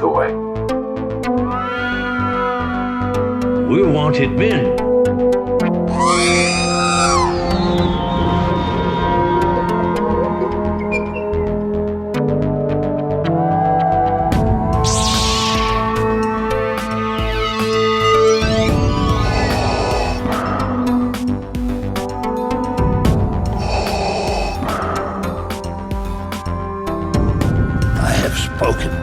story. We're wanted men. I have spoken.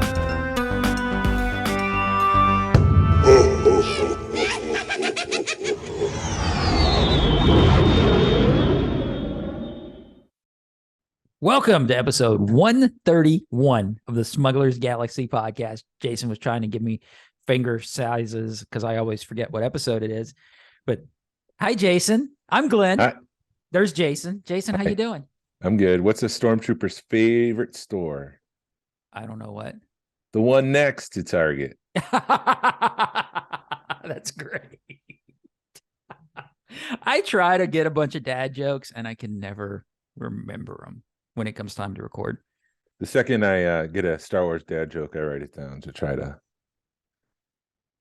Welcome to episode 131 of the Smugglers Galaxy podcast. Jason was trying to give me finger sizes because I always forget what episode it is. But hi, Jason. I'm Glenn. Hi. There's Jason. Jason, how Hi. you doing? I'm good. What's a stormtrooper's favorite store? I don't know what. The one next to Target. That's great. I try to get a bunch of dad jokes and I can never remember them when it comes time to record. The second I get a Star Wars dad joke, I write it down to try to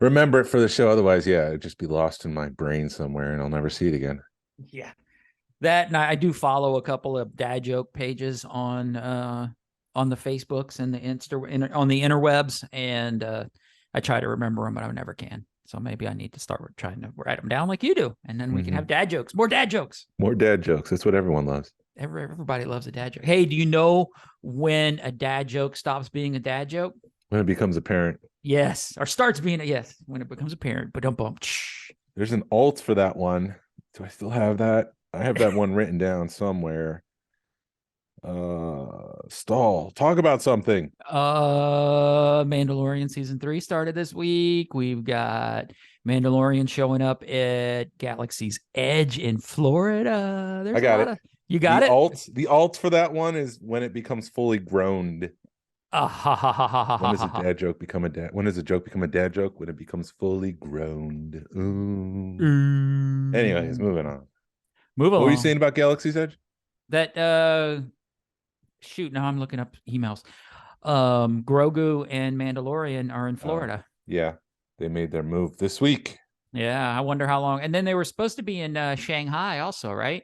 remember it for the show. Otherwise, yeah, it'd just be lost in my brain somewhere and I'll never see it again. Yeah. That, and I do follow a couple of dad joke pages on the Facebooks and the on the interwebs, and I try to remember them, but I never can. So maybe I need to start trying to write them down like you do, and then we can have dad jokes. More dad jokes. More dad jokes. That's what everyone loves. Everybody loves a dad joke. Hey, do you know when a dad joke stops being a dad joke? When it becomes apparent. Yes, or starts being yes, when it becomes apparent. But don't bump. There's an alt for that one. Do I still have that? I have that one written down somewhere. Stall. Talk about something. Mandalorian season 3 started this week. We've got Mandalorian showing up at Galaxy's Edge in Florida. There's I got it. You got it? The alt for that one is when it becomes fully grown. When does a dad joke become a dad? When does a joke become a dad joke? When it becomes fully grown. Ooh. Anyways, moving on. Move along. What were you saying about Galaxy's Edge? That shoot, now I'm looking up emails. Grogu and Mandalorian are in Florida. Yeah, they made their move this week. Yeah, I wonder how long. And then they were supposed to be in Shanghai also, right?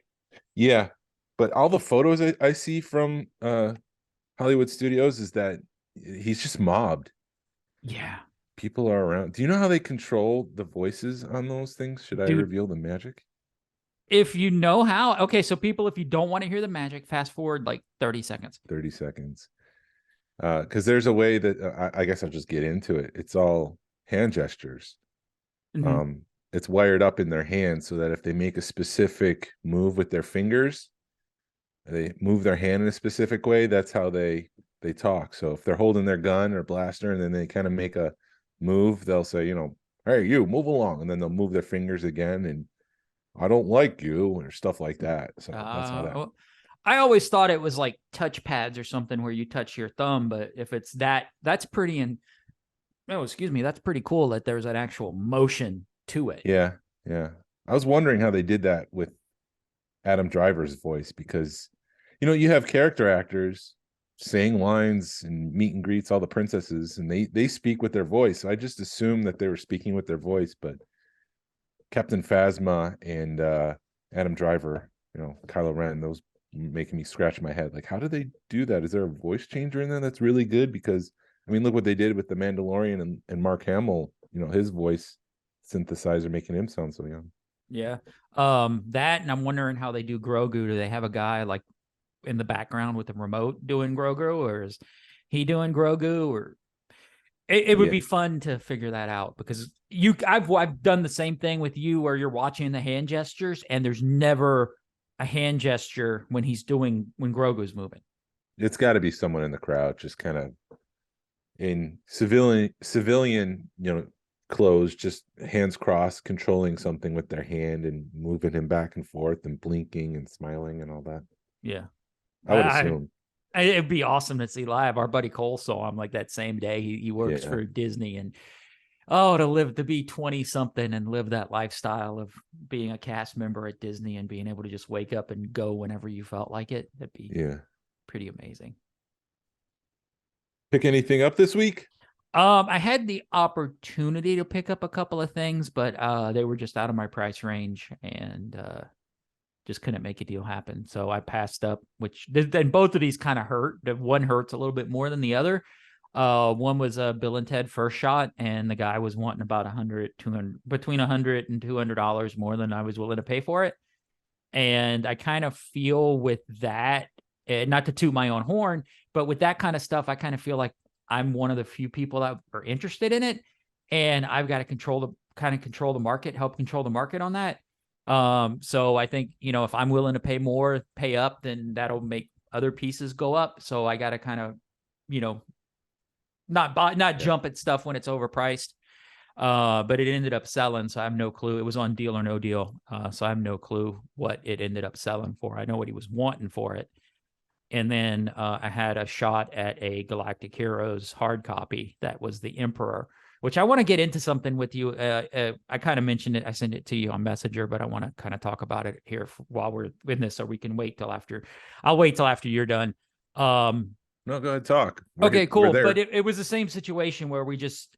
Yeah, but all the photos I see from Hollywood Studios is that he's just mobbed. Yeah. People are around. Do you know how they control the voices on those things? Should I reveal the magic? If you know how. Okay, so people, if you don't want to hear the magic, fast forward like 30 seconds. 30 seconds. Because there's a way that I guess I'll just get into it. It's all hand gestures. Mm-hmm. It's wired up in their hands so that if they make a specific move with their fingers, they move their hand in a specific way. That's how they talk. So if they're holding their gun or blaster and then they kind of make a move, they'll say, hey, you move along. And then they'll move their fingers again and I don't like you or stuff like that. So that's how that. I always thought it was like touch pads or something where you touch your thumb, but if it's that's pretty that's pretty cool that there's an actual motion to it. Yeah. I was wondering how they did that with Adam Driver's voice because, you have character actors saying lines and meet and greets all the princesses and they speak with their voice. So I just assumed that they were speaking with their voice, but Captain Phasma and Adam Driver, Kylo Ren, those making me scratch my head. Like, how do they do that? Is there a voice changer in there that's really good? Because, look what they did with the Mandalorian and Mark Hamill, his voice synthesizer making him sound so young. Yeah. That, and I'm wondering how they do Grogu. Do they have a guy like in the background with the remote doing Grogu, or is he doing Grogu? Or it would be fun to figure that out because I've done the same thing with you where you're watching the hand gestures and there's never a hand gesture when Grogu's moving. It's got to be someone in the crowd, just kind of in civilian, clothes, just hands crossed, controlling something with their hand and moving him back and forth and blinking and smiling and all that. Yeah. I would assume. It'd be awesome to see live. Our buddy Cole saw him like that same day. He works for Disney, and to be 20 something and live that lifestyle of being a cast member at Disney and being able to just wake up and go whenever you felt like it. That'd be pretty amazing. Pick anything up this week? I had the opportunity to pick up a couple of things, but they were just out of my price range, and just couldn't make a deal happen. So I passed up, which then both of these kind of hurt. The one hurts a little bit more than the other. One was a Bill and Ted First Shot, and the guy was wanting about 100, 200, between $100 and $200 more than I was willing to pay for it. And I kind of feel with that, not to toot my own horn, but with that kind of stuff, I kind of feel like I'm one of the few people that are interested in it, and I've got to control the market, help control the market on that. So I think, if I'm willing to pay more, pay up, then that'll make other pieces go up. So I got to kind of, not jump at stuff when it's overpriced. But it ended up selling, so I have no clue. It was on Deal or No Deal, so I have no clue what it ended up selling for. I know what he was wanting for it. And then I had a shot at a Galactic Heroes hard copy that was the Emperor, which I want to get into something with you. I kind of mentioned it. I sent it to you on Messenger, but I want to kind of talk about it here while we're in this, so we can wait till after. I'll wait till after you're done. No, go ahead, talk. Okay, cool. But it was the same situation where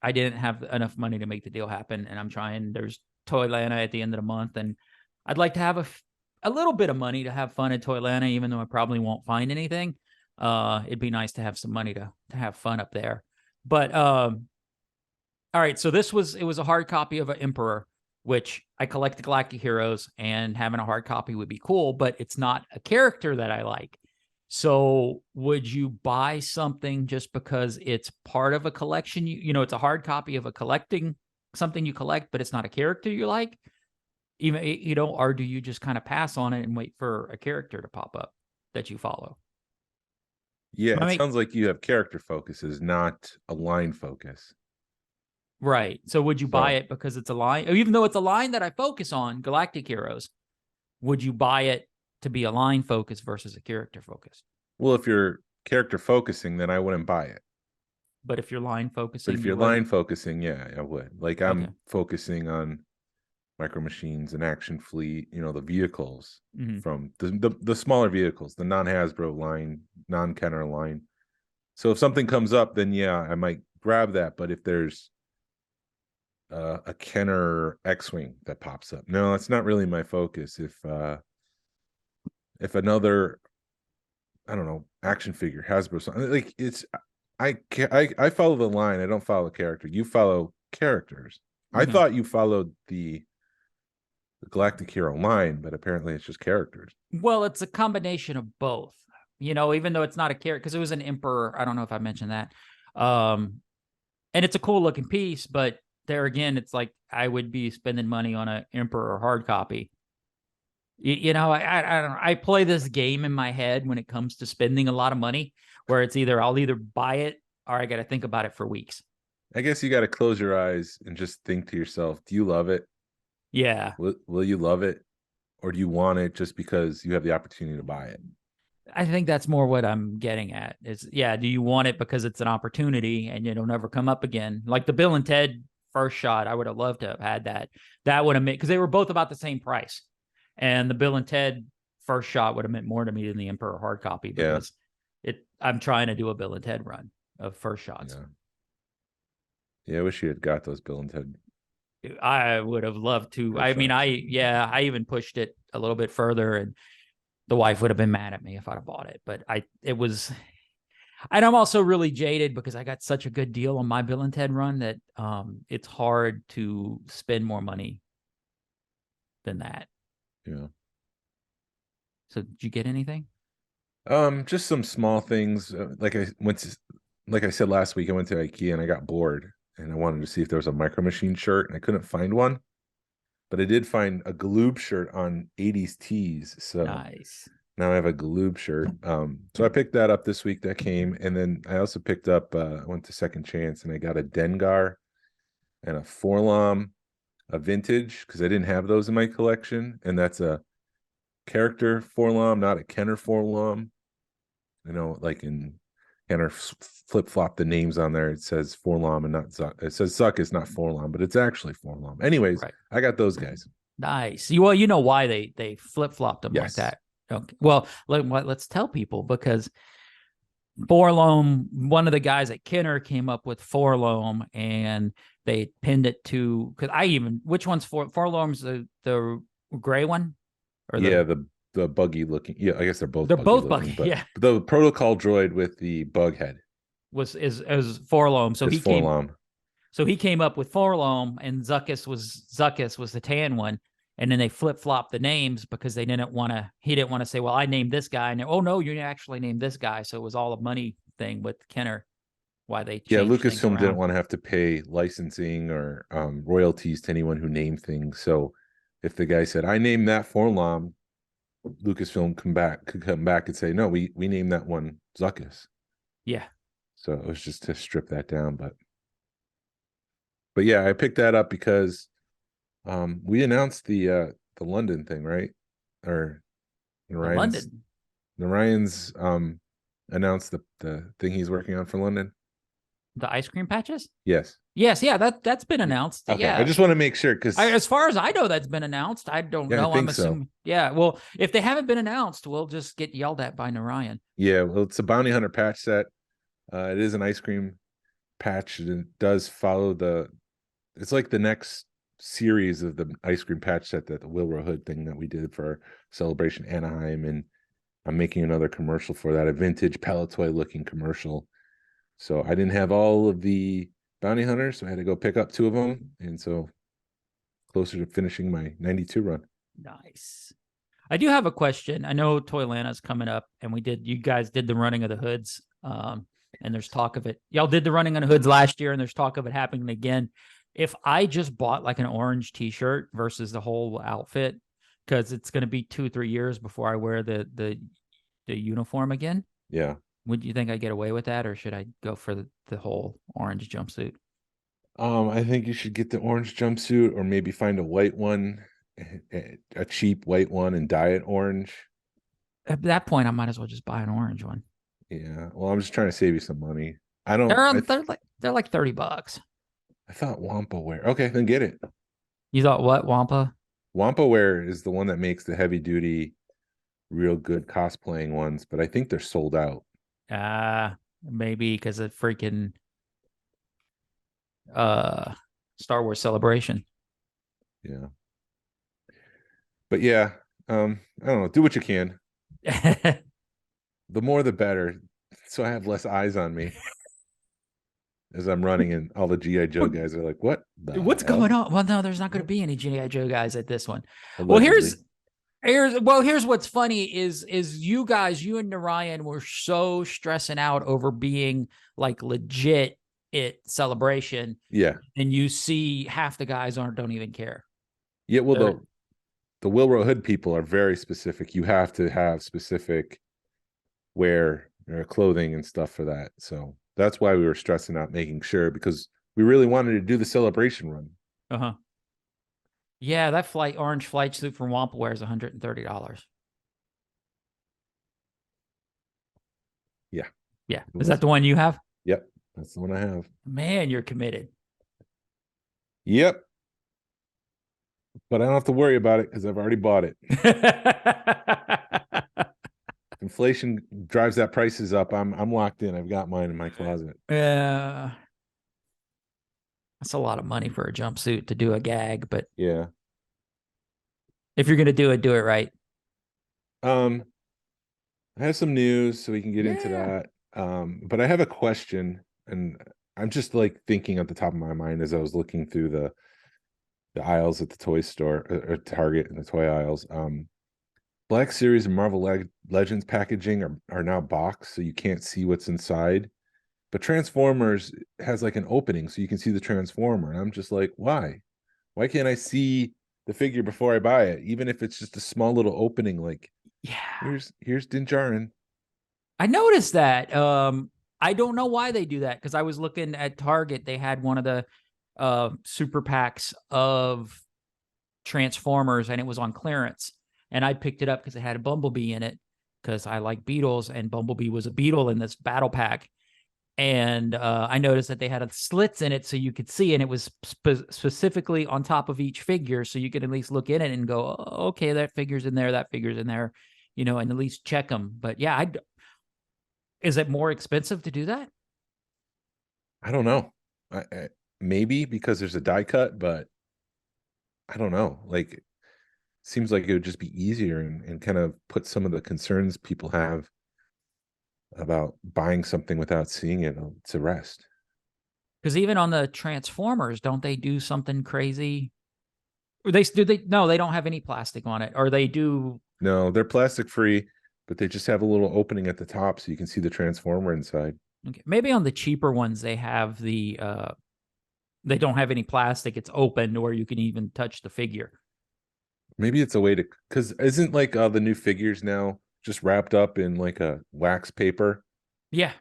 I didn't have enough money to make the deal happen, and I'm trying. There's Toylanta at the end of the month, and I'd like to have a little bit of money to have fun at Toylanta, even though I probably won't find anything. It'd be nice to have some money to have fun up there. But all right, so it was a hard copy of an Emperor, which I collect the Galactic Heroes, and having a hard copy would be cool, but it's not a character that I like. So would you buy something just because it's part of a collection? It's a hard copy of something you collect, but it's not a character you like, even, or do you just kind of pass on it and wait for a character to pop up that you follow? Yeah, it sounds like you have character focuses, not a line focus. Right. So would you buy it because it's a line, even though it's a line that I focus on, Galactic Heroes, would you buy it to be a line focus versus a character focus? Well, if you're character focusing, then I wouldn't buy it. But if you're line focusing, but if you're line focusing, yeah, I would. Like I'm focusing on Micro Machines and Action Fleet, the vehicles from the smaller vehicles, the non-Hasbro line, non-Kenner line. So if something comes up, then yeah, I might grab that. But if there's a Kenner X-Wing that pops up, no, that's not really my focus. If another, I don't know, action figure, Hasbro, something like I follow the line. I don't follow the character. You follow characters. I thought you followed the Galactic Hero line, but apparently it's just characters. Well, it's a combination of both. Even though it's not a character, because it was an Emperor. I don't know if I mentioned that. And it's a cool looking piece, but there again, it's like I would be spending money on an Emperor hard copy. I don't know. I play this game in my head when it comes to spending a lot of money, where it's I'll either buy it or I got to think about it for weeks. I guess you got to close your eyes and just think to yourself, do you love it? Yeah. Will you love it? Or do you want it just because you have the opportunity to buy it? I think that's more what I'm getting at is, do you want it because it's an opportunity and it'll never come up again? Like the Bill and Ted First Shot, I would have loved to have had that. That would have meant, because they were both about the same price. And the Bill and Ted First Shot would have meant more to me than the Emperor hard copy, because I'm trying to do a Bill and Ted run of First Shots. Yeah, I wish you had got those Bill and Ted. I would have loved to. I even pushed it a little bit further, and the wife would have been mad at me if I'd have bought it. But and I'm also really jaded because I got such a good deal on my Bill and Ted run that it's hard to spend more money than that. Yeah. So did you get anything? Just some small things. Like I said last week, I went to IKEA and I got bored and I wanted to see if there was a Micro Machine shirt, and I couldn't find one. But I did find a Galoob shirt on 80s Tees. So nice. Now I have a Galoob shirt. So I picked that up this week that came. And then I also picked up, I went to Second Chance and I got a Dengar and a Forlom, a vintage, because I didn't have those in my collection. And that's a character Forlom, not a Kenner Forlom. Like in Kenner flip-flop the names on there. It says Forlom and not Zuck. It says Zuck is not Forlom, but it's actually Forlom. Anyways, right. I got those guys. Nice. Well, you know why they flip-flopped them like that. Okay. Well, let's tell people, because Forloam, one of the guys at Kenner came up with Forloam, and they pinned it to, because which one's Forloam's the gray one, or Yeah, the buggy looking. Yeah, I guess they're both buggy looking, buggy. but Yeah, the protocol droid with the bug head is Forloam. So is Forlom. he came up with Forloam, and Zuckuss was the tan one. And then they flip-flopped the names because he didn't want to say, well, I named this guy. And oh, no, you actually named this guy. So it was all a money thing with Kenner, why they Yeah, changed things Lucasfilm around. didn't want to have to pay licensing or royalties to anyone who named things. So if the guy said, I named that Forlom, Lucasfilm could come back and say, no, we named that one Zuckuss. Yeah. So it was just to strip that down. But yeah, I picked that up because we announced the London thing, right? Or London. Ryan's announced the thing he's working on for London. The ice cream patches? Yes. Yes, yeah, that's been announced. Okay, Yeah. I just want to make sure because as far as I know, that's been announced. I don't know. I'm assuming. So. Yeah. Well, if they haven't been announced, we'll just get yelled at by Narayan. Yeah. Well, it's a bounty hunter patch set. It is an ice cream patch. It does follow it's like the next series of the ice cream patch set, that the Wilbur Hood thing that we did for Celebration Anaheim, and I'm making another commercial for that, a vintage Palatoy looking commercial. So I didn't have all of the bounty hunters, so I had to go pick up 2 of them, and so closer to finishing my 92 run. Nice. I do have a question. I know Toylana's coming up, and you guys did the running of the hoods, and there's talk of it. Y'all did the running of the hoods last year, and there's talk of it happening again. If I just bought like an orange t-shirt versus the whole outfit, because it's going to be 2-3 years before I wear the uniform again. Yeah. Would you think I get away with that, or should I go for the whole orange jumpsuit? I think you should get the orange jumpsuit, or maybe find a white one, a cheap white one, and dye it orange. At that point, I might as well just buy an orange one. Yeah. Well, I'm just trying to save you some money. They're like $30. I thought Wampa Wear. Okay, then get it. You thought what, Wampa? Wampa Wear is the one that makes the heavy duty, real good cosplaying ones, but I think they're sold out. Maybe because of freaking Star Wars Celebration. Yeah. But yeah, I don't know. Do what you can. The more the better. So I have less eyes on me as I'm running, and all the G.I. Joe guys are like, what's going on? Well, no, there's not going to be any G.I. Joe guys at this one. Allegedly. Well, here's what's funny is you and Narayan were so stressing out over being like legit at Celebration. Yeah. And you see half the guys don't even care. Yeah, well, the Wilbur Hood people are very specific. You have to have specific wear or clothing and stuff for that. So that's why we were stressing out, making sure, because we really wanted to do the Celebration run. Uh-huh. Yeah, that orange flight suit from Wampa Wear is $130. Yeah. Yeah. Is that the one you have? Yep. That's the one I have. Man, you're committed. Yep. But I don't have to worry about it because I've already bought it. Inflation drives that prices up. I'm locked in. I've got mine in my closet. Yeah. That's a lot of money for a jumpsuit to do a gag, but yeah. If you're gonna do it right. I have some news, so we can get into that. But I have a question, and I'm just like thinking at the top of my mind as I was looking through the aisles at the toy store or Target and the toy aisles. Black Series and Marvel Legends packaging are now boxed, so you can't see what's inside. But Transformers has like an opening, so you can see the Transformer. And I'm just like, why? Why can't I see the figure before I buy it? Even if it's just a small little opening, like, yeah, here's Din Djarin. I noticed that. I don't know why they do that, because I was looking at Target. They had one of the super packs of Transformers, and it was on clearance. And I picked it up because it had a Bumblebee in it, because I like Beetles, and Bumblebee was a Beetle in this battle pack. And I noticed that they had slits in it so you could see, and it was specifically on top of each figure, so you could at least look in it and go, oh, okay, that figure's in there, that figure's in there, and at least check them. But yeah, Is it more expensive to do that? I don't know. Maybe because there's a die cut, but I don't know. Like, seems like it would just be easier and kind of put some of the concerns people have about buying something without seeing it to rest. Because even on the Transformers, don't they do something crazy? Or they no, they don't have any plastic on it. Or they do. No, they're plastic free, but they just have a little opening at the top so you can see the Transformer inside. Okay, maybe on the cheaper ones they have the they don't have any plastic. It's open where you can even touch the figure. Maybe it's a way to, because isn't like the new figures now just wrapped up in like a wax paper? Yeah.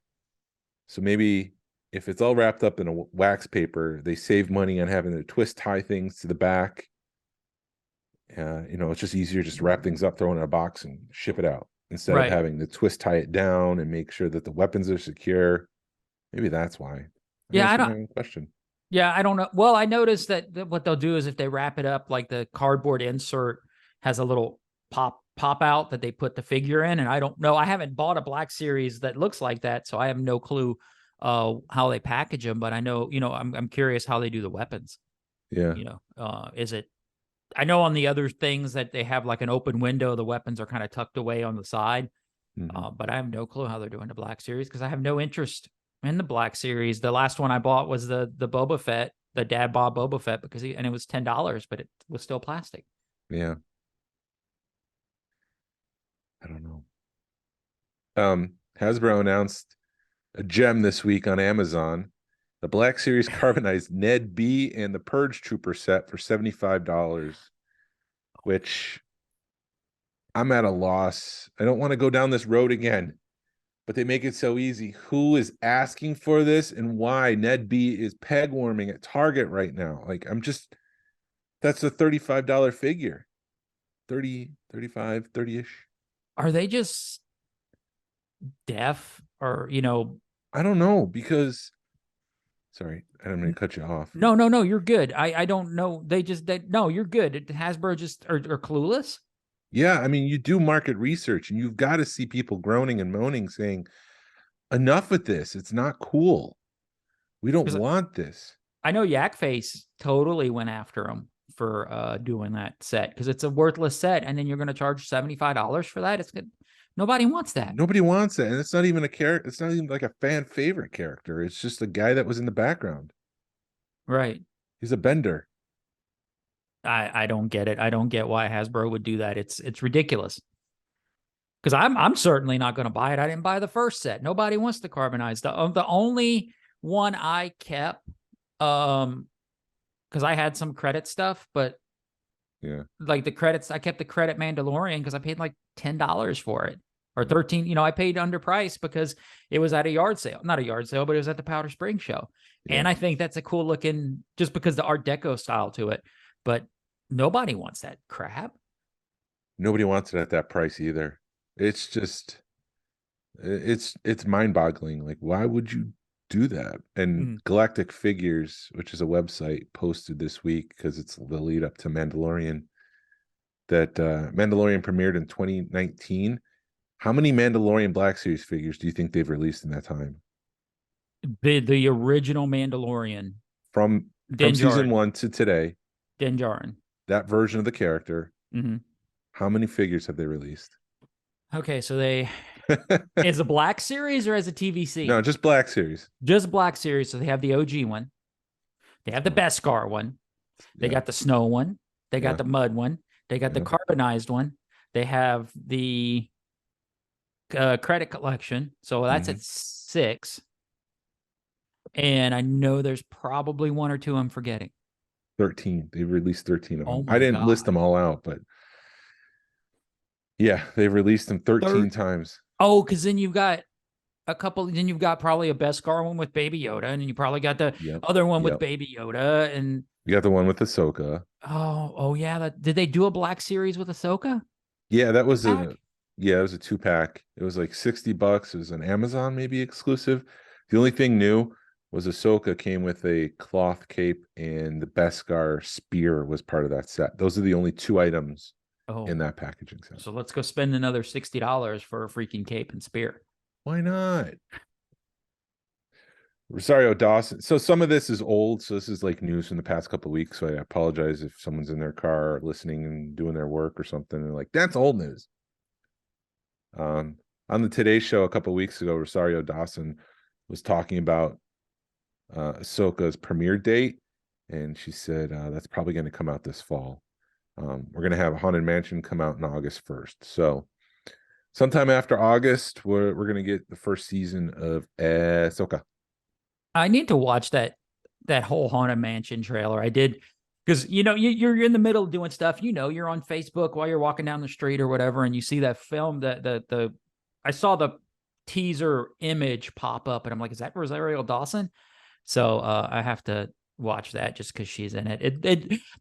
So maybe if it's all wrapped up in a wax paper, they save money on having to twist tie things to the back. It's just easier just to wrap things up, throw it in a box, and ship it out instead of having to twist tie it down and make sure that the weapons are secure. Maybe that's why. Yeah, I don't. Question. Yeah, I don't know. Well, I noticed that what they'll do is if they wrap it up, like the cardboard insert has a little pop out that they put the figure in, and I don't know. I haven't bought a Black Series that looks like that, so I have no clue how they package them. But I know, I'm curious how they do the weapons. Yeah. Is it? I know on the other things that they have like an open window, the weapons are kind of tucked away on the side. But I have no clue how they're doing the Black Series because I have no interest in the Black Series. The last one I bought was the Boba Fett, the Dad Bob Boba Fett, and it was $10, but it was still plastic. Yeah. I don't know. Hasbro announced a gem this week on Amazon, the Black Series carbonized Ned B and the Purge Trooper set for $75, which I'm at a loss. I don't want to go down this road again, but they make it so easy. Who is asking for this and why? Ned B is peg warming at Target right now. Like, that's a $35 figure. 30, 35, 30-ish. Are they just deaf or, I don't know because, sorry, I'm going to cut you off. No, you're good. I don't know. No, you're good. Hasbro just are clueless. Yeah, I mean, you do market research and you've got to see people groaning and moaning saying, enough with this. It's not cool. We don't want this. I know Yak Face totally went after him for doing that set because it's a worthless set, and then you're going to charge $75 for that. It's good. Nobody wants that. Nobody wants it, and it's not even a character. It's not even like a fan favorite character. It's just a guy that was in the background. Right. He's a bender. I don't get it. I don't get why Hasbro would do that. It's ridiculous. Because I'm certainly not going to buy it. I didn't buy the first set. Nobody wants to carbonize. The only one I kept, because I had some credit stuff, but yeah, like the credits, I kept the credit Mandalorian because I paid like $10 for it or 13. I paid underpriced because it was at a yard sale, not a yard sale, but it was at the Powder Springs show. Yeah. And I think that's a cool looking, just because the Art Deco style to it. But nobody wants that crap. Nobody wants it at that price either. It's just, it's mind-boggling. Like, why would you do that? And Galactic Figures, which is a website, posted this week because it's the lead up to Mandalorian, that Mandalorian premiered in 2019. How many Mandalorian Black Series figures do you think they've released in that time? The original Mandalorian from season 1 to today. Din Djarin, that version of the character. How many figures have they released? Okay, so they is a Black Series or as a TVC? No, just Black Series. Just Black Series. So they have the OG one. They have the Beskar one. They got the snow one. They got the mud one. They got the carbonized one. They have the credit collection. So that's at 6. And I know there's probably 1 or 2 I'm forgetting. 13. They've released 13 of them. I didn't list them all out, but yeah, they've released them 13 times. Oh, because then you've got a couple. Then you've got probably a Beskar one with Baby Yoda, and then you probably got the other one with Baby Yoda, and you got the one with Ahsoka. Oh yeah. Did they do a Black Series with Ahsoka? Yeah, that was it was a 2-pack. It was like $60. It was an Amazon maybe exclusive. The only thing new was Ahsoka came with a cloth cape, and the Beskar spear was part of that set. Those are the only 2 items in that packaging set. So let's go spend another $60 for a freaking cape and spear. Why not? Rosario Dawson. So some of this is old. So this is like news from the past couple of weeks. So I apologize if someone's in their car listening and doing their work or something. And like, that's old news. On the Today Show a couple of weeks ago, Rosario Dawson was talking about Ahsoka's premiere date. And she said that's probably going to come out this fall. We're going to have Haunted Mansion come out in August 1st. So sometime after August, we're going to get the first season of Ahsoka. I need to watch that whole Haunted Mansion trailer. I did, because you're in the middle of doing stuff. You're on Facebook while you're walking down the street or whatever, and you see that film. I saw the teaser image pop up, and I'm like, is that Rosario Dawson? So I have to watch that just because she's in it.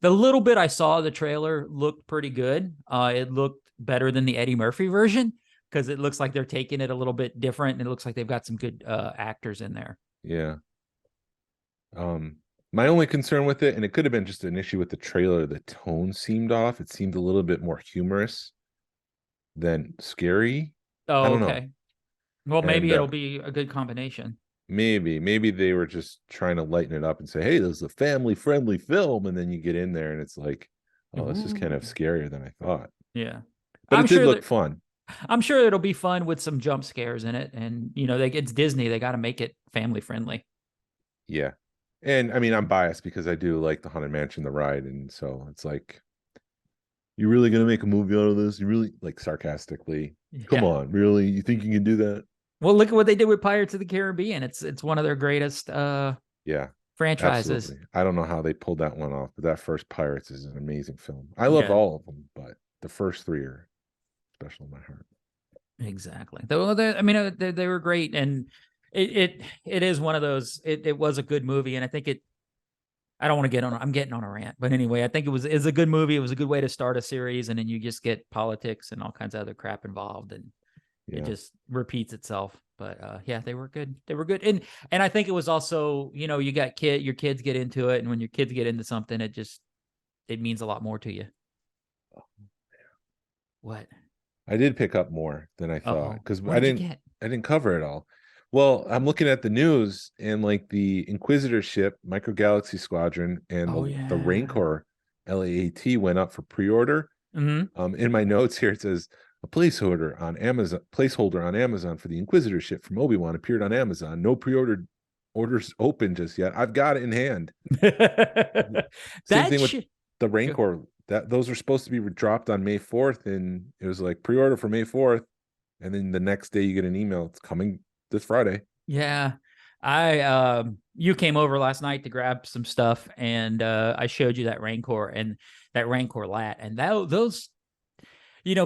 The little bit I saw the trailer looked pretty good. It looked better than the Eddie Murphy version because it looks like they're taking it a little bit different, and it looks like they've got some good actors in there. Yeah. My only concern with it, and it could have been just an issue with the trailer, the tone seemed off. It seemed a little bit more humorous than scary. Oh, I don't okay. know. Well, maybe And, it'll be a good combination. Maybe they were just trying to lighten it up and say, hey, this is a family-friendly film, and then you get in there and it's like, oh, this is kind of Ooh. scarier than I thought. Yeah. But I'm it did sure look fun. I'm sure it'll be fun with some jump scares in it. And, it's Disney. They got to make it family friendly. Yeah. And I mean, I'm biased because I do like the Haunted Mansion, the ride. And so it's like, you really going to make a movie out of this? You really, like, sarcastically, come on, really? You think you can do that? Well, look at what they did with Pirates of the Caribbean. It's one of their greatest Yeah, franchises. absolutely. I don't know how they pulled that one off, but that first Pirates is an amazing film. I loved Yeah. all of them, but the first three are special in my heart. Exactly. Though they were great, and it is one of those. It was a good movie, and I think I don't want to get on. I'm getting on a rant, but anyway, I think it's a good movie. It was a good way to start a series, and then you just get politics and all kinds of other crap involved, and it just repeats itself. But yeah, they were good. They were good, and I think it was also, you got your kids get into it, and when your kids get into something, it means a lot more to you. What? I did pick up more than I thought because What did you get? I didn't cover it all. Well, I'm looking at the news and like the Inquisitor ship, Micro Galaxy Squadron, and the Rancor LAAT went up for pre-order. Mm-hmm. In my notes here, it says a placeholder on Amazon for the Inquisitor ship from Obi-Wan appeared on Amazon. No pre-order orders open just yet. I've got it in hand. Same thing with the Rancor. Those were supposed to be dropped on May 4th, and it was like pre-order for May 4th, and then the next day you get an email, it's coming this Friday. Yeah. You came over last night to grab some stuff, and I showed you that Rancor and that Rancor lat, and those,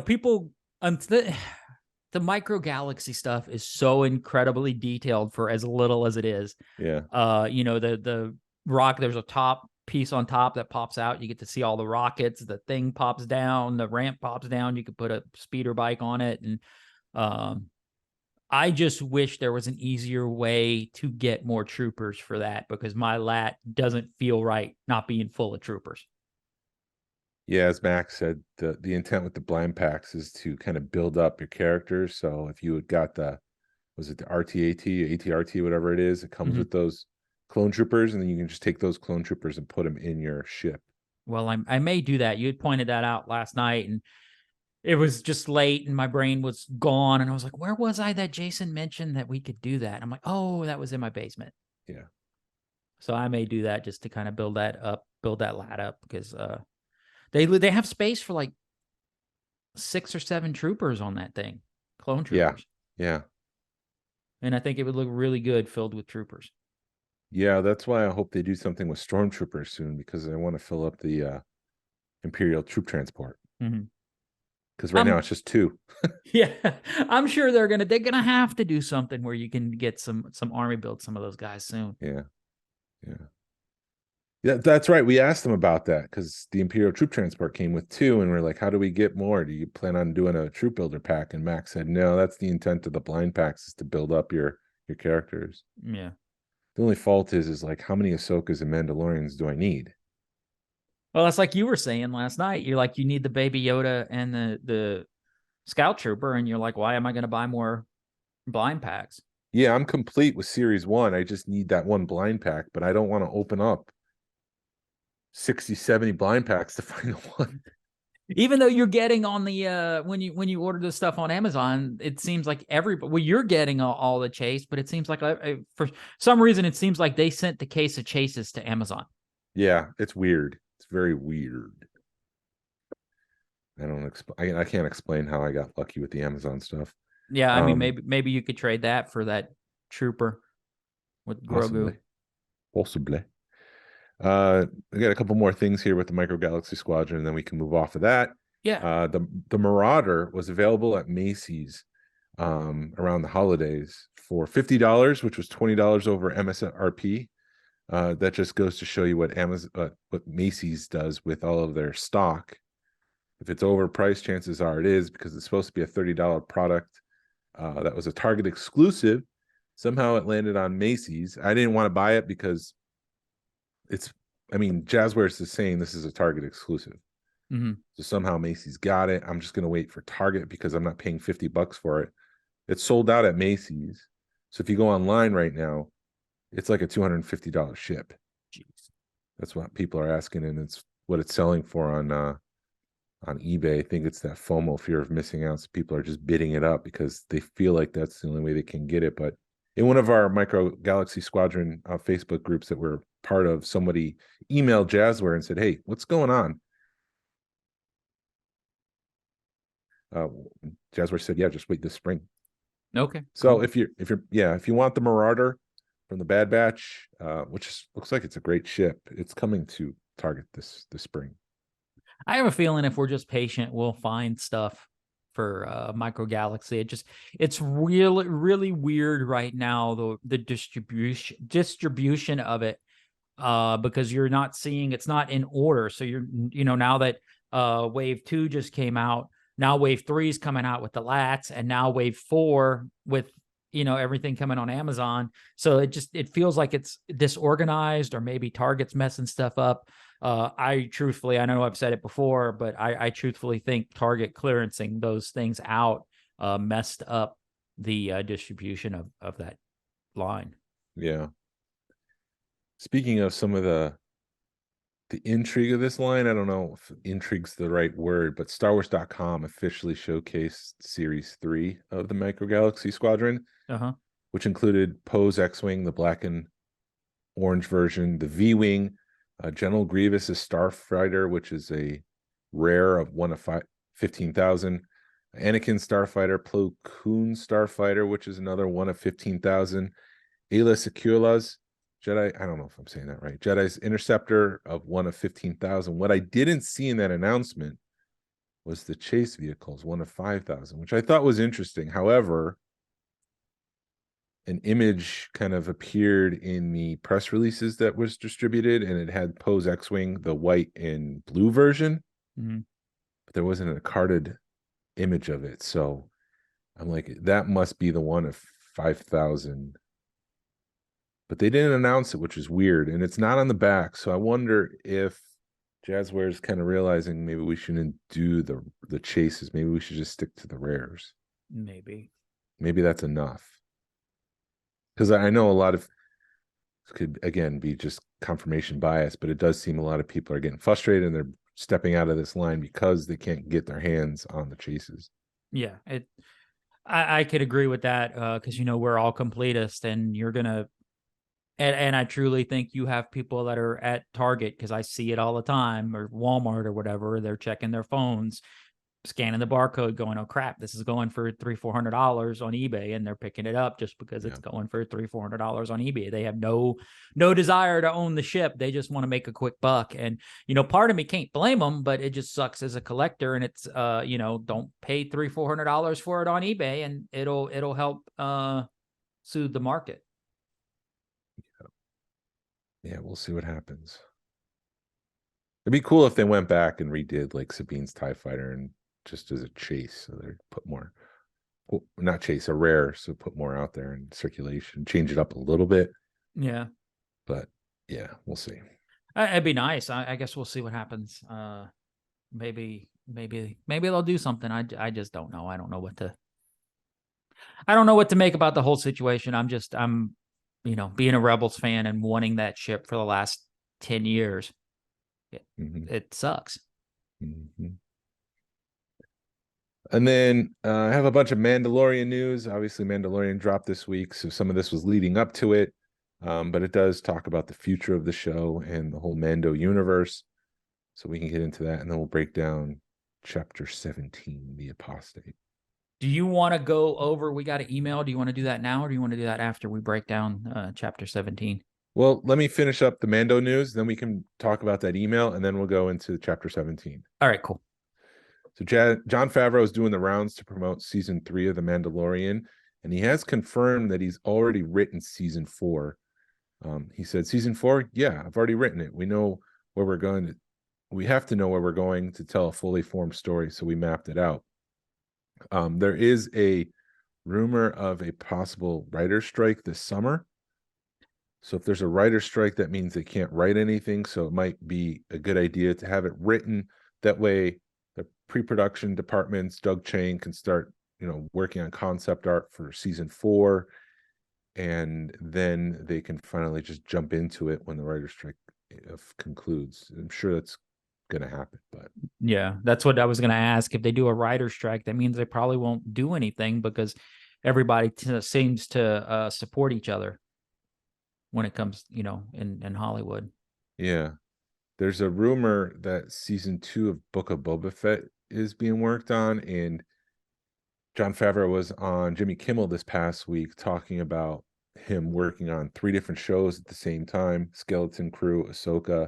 people, the micro galaxy stuff is so incredibly detailed for as little as it is. Yeah. The rock, there's a top piece on top that pops out. You get to see all the rockets. The thing pops down. The ramp pops down. You could put a speeder bike on it, and I just wish there was an easier way to get more troopers for that, because my lat doesn't feel right not being full of troopers. Yeah, as Max said, the intent with the blind packs is to kind of build up your characters. So if you had got was it the RTAT, ATRT, whatever it is, it comes with those clone troopers, and then you can just take those clone troopers and put them in your ship. Well, I may do that. You had pointed that out last night, and it was just late and my brain was gone. And I was like, where was I that Jason mentioned that we could do that? And I'm like, oh, that was in my basement. Yeah. So I may do that just to kind of build that lat up, because they have space for like 6 or 7 troopers on that thing, clone troopers. Yeah. And I think it would look really good filled with troopers. Yeah, that's why I hope they do something with stormtroopers soon, because I want to fill up the Imperial troop transport. Because right now it's just 2. Yeah, I'm sure they're gonna have to do something where you can get some army build some of those guys soon. Yeah, that's right. We asked them about that because the Imperial troop transport came with 2, and we're like, how do we get more? Do you plan on doing a troop builder pack? And Max said, no, that's the intent of the blind packs, is to build up your characters. Yeah. The only fault is like, how many Ahsokas and Mandalorians do I need? Well, that's like you were saying last night. You're like, you need the Baby Yoda and the Scout Trooper, and you're like, why am I going to buy more Blind packs. Yeah, I'm complete with Series 1. I just need that one blind pack, but I don't want to open up 60, 70 blind packs to find the one. Even though you're getting on the when you order this stuff on Amazon, it seems like you're getting all the chase, but it seems like for some reason it seems like they sent the case of chases to Amazon. Yeah, it's weird. It's very weird. I can't explain how I got lucky with the Amazon stuff. Yeah, I mean maybe you could trade that for that trooper with Grogu. Possibly. I got a couple more things here with the Micro Galaxy Squadron, and then we can move off of that. Yeah. The Marauder was available at Macy's around the holidays for $50, which was $20 over MSRP. That just goes to show you what what Macy's does with all of their stock. If it's overpriced, chances are it is, because it's supposed to be a $30 product. That was a Target exclusive. Somehow it landed on Macy's. I didn't want to buy it because Jazzwares is saying this is a Target exclusive. Mm-hmm. So somehow Macy's got it. I'm just going to wait for Target because I'm not paying $50 for it. It's sold out at Macy's. So if you go online right now, it's like a $250 ship. Jeez. That's what people are asking, and it's what it's selling for on eBay. I think it's that FOMO, fear of missing out. So people are just bidding it up because they feel like that's the only way they can get it. But in one of our Micro Galaxy Squadron Facebook groups that we're part of, somebody emailed Jazzware and said, "Hey, what's going on?" Jazzware said, "Yeah, just wait this spring." Okay. So cool. if you want the Marauder from the Bad Batch, which looks like it's a great ship, it's coming to Target this spring. I have a feeling if we're just patient, we'll find stuff for Micro Galaxy. It's really, really weird right now, the distribution of it, because you're not seeing, it's not in order. So now that Wave 2 just came out, now Wave 3 is coming out with the lats, and now Wave 4 with everything coming on Amazon. So it feels like it's disorganized, or maybe Target's messing stuff up. I know I've said it before, but I truthfully think Target clearancing those things out messed up the distribution of that line. Yeah. Speaking of some of the intrigue of this line, I don't know if intrigue's the right word, but StarWars.com officially showcased Series 3 of the Micro Galaxy Squadron, which included Poe's X-Wing, the black and orange version, the V-Wing, General Grievous' Starfighter, which is a rare of 1 of 15,000, Anakin Starfighter, Plo Koon Starfighter, which is another 1 of 15,000, Ayla Secula's Jedi, I don't know if I'm saying that right, Jedi's Interceptor of 1 of 15,000. What I didn't see in that announcement was the chase vehicles, 1 of 5,000, which I thought was interesting. However, an image kind of appeared in the press releases that was distributed, and it had Poe's X-Wing, the white and blue version, but there wasn't a carded image of it. So I'm like, that must be the 1 of 5,000. But they didn't announce it, which is weird, and it's not on the back. So I wonder if Jazzware is kind of realizing maybe we shouldn't do the chases. Maybe we should just stick to the rares. Maybe that's enough. Because I know a lot of could again be just confirmation bias, but it does seem a lot of people are getting frustrated and they're stepping out of this line because they can't get their hands on the chases. Yeah, I could agree with that, because we're all completists, and you're gonna, and I truly think you have people that are at Target, because I see it all the time, or Walmart or whatever. They're checking their phones, scanning the barcode, going, "Oh crap, this is going for $300-400 on eBay," and they're picking it up just because it's going for $300-400 on eBay. They have no desire to own the ship. They just want to make a quick buck. And part of me can't blame them, but it just sucks as a collector. And it's don't pay $300-400 for it on eBay, and it'll help soothe the market. Yeah, we'll see what happens. It'd be cool if they went back and redid like Sabine's TIE Fighter and just as a chase, so they put more, well, not chase, a rare, so put more out there in circulation, change it up a little bit. Yeah, but yeah, we'll see. It'd be nice. I guess we'll see what happens. Maybe they'll do something. I just don't know. I don't know what to. I don't know what to make about the whole situation. I'm being a Rebels fan and wanting that ship for the last 10 years. It sucks. Mm-hmm. And then I have a bunch of Mandalorian news. Obviously, Mandalorian dropped this week, so some of this was leading up to it. But it does talk about the future of the show and the whole Mando universe. So we can get into that, and then we'll break down Chapter 17, The Apostate. Do you want to go over? We got an email. Do you want to do that now, or do you want to do that after we break down Chapter 17? Well, let me finish up the Mando news, then we can talk about that email, and then we'll go into Chapter 17. All right, cool. So Jon Favreau is doing the rounds to promote season 3 of The Mandalorian, and he has confirmed that he's already written season 4. He said, season 4, yeah, I've already written it. We know where we're going. We have to know where we're going to tell a fully formed story, so we mapped it out. There is a rumor of a possible writer's strike this summer. So if there's a writer's strike, that means they can't write anything. So it might be a good idea to have it written. That way, the pre-production departments, Doug Chiang, can start, working on concept art for season 4. And then they can finally just jump into it when the writer's strike concludes. I'm sure that's going to happen, but yeah, that's what I was going to ask. If they do a writer's strike, that means they probably won't do anything because everybody seems to support each other when it comes, in Hollywood. Yeah. There's a rumor that season 2 of Book of Boba Fett is being worked on, and Jon Favreau was on Jimmy Kimmel this past week talking about him working on 3 different shows at the same time: Skeleton Crew, Ahsoka,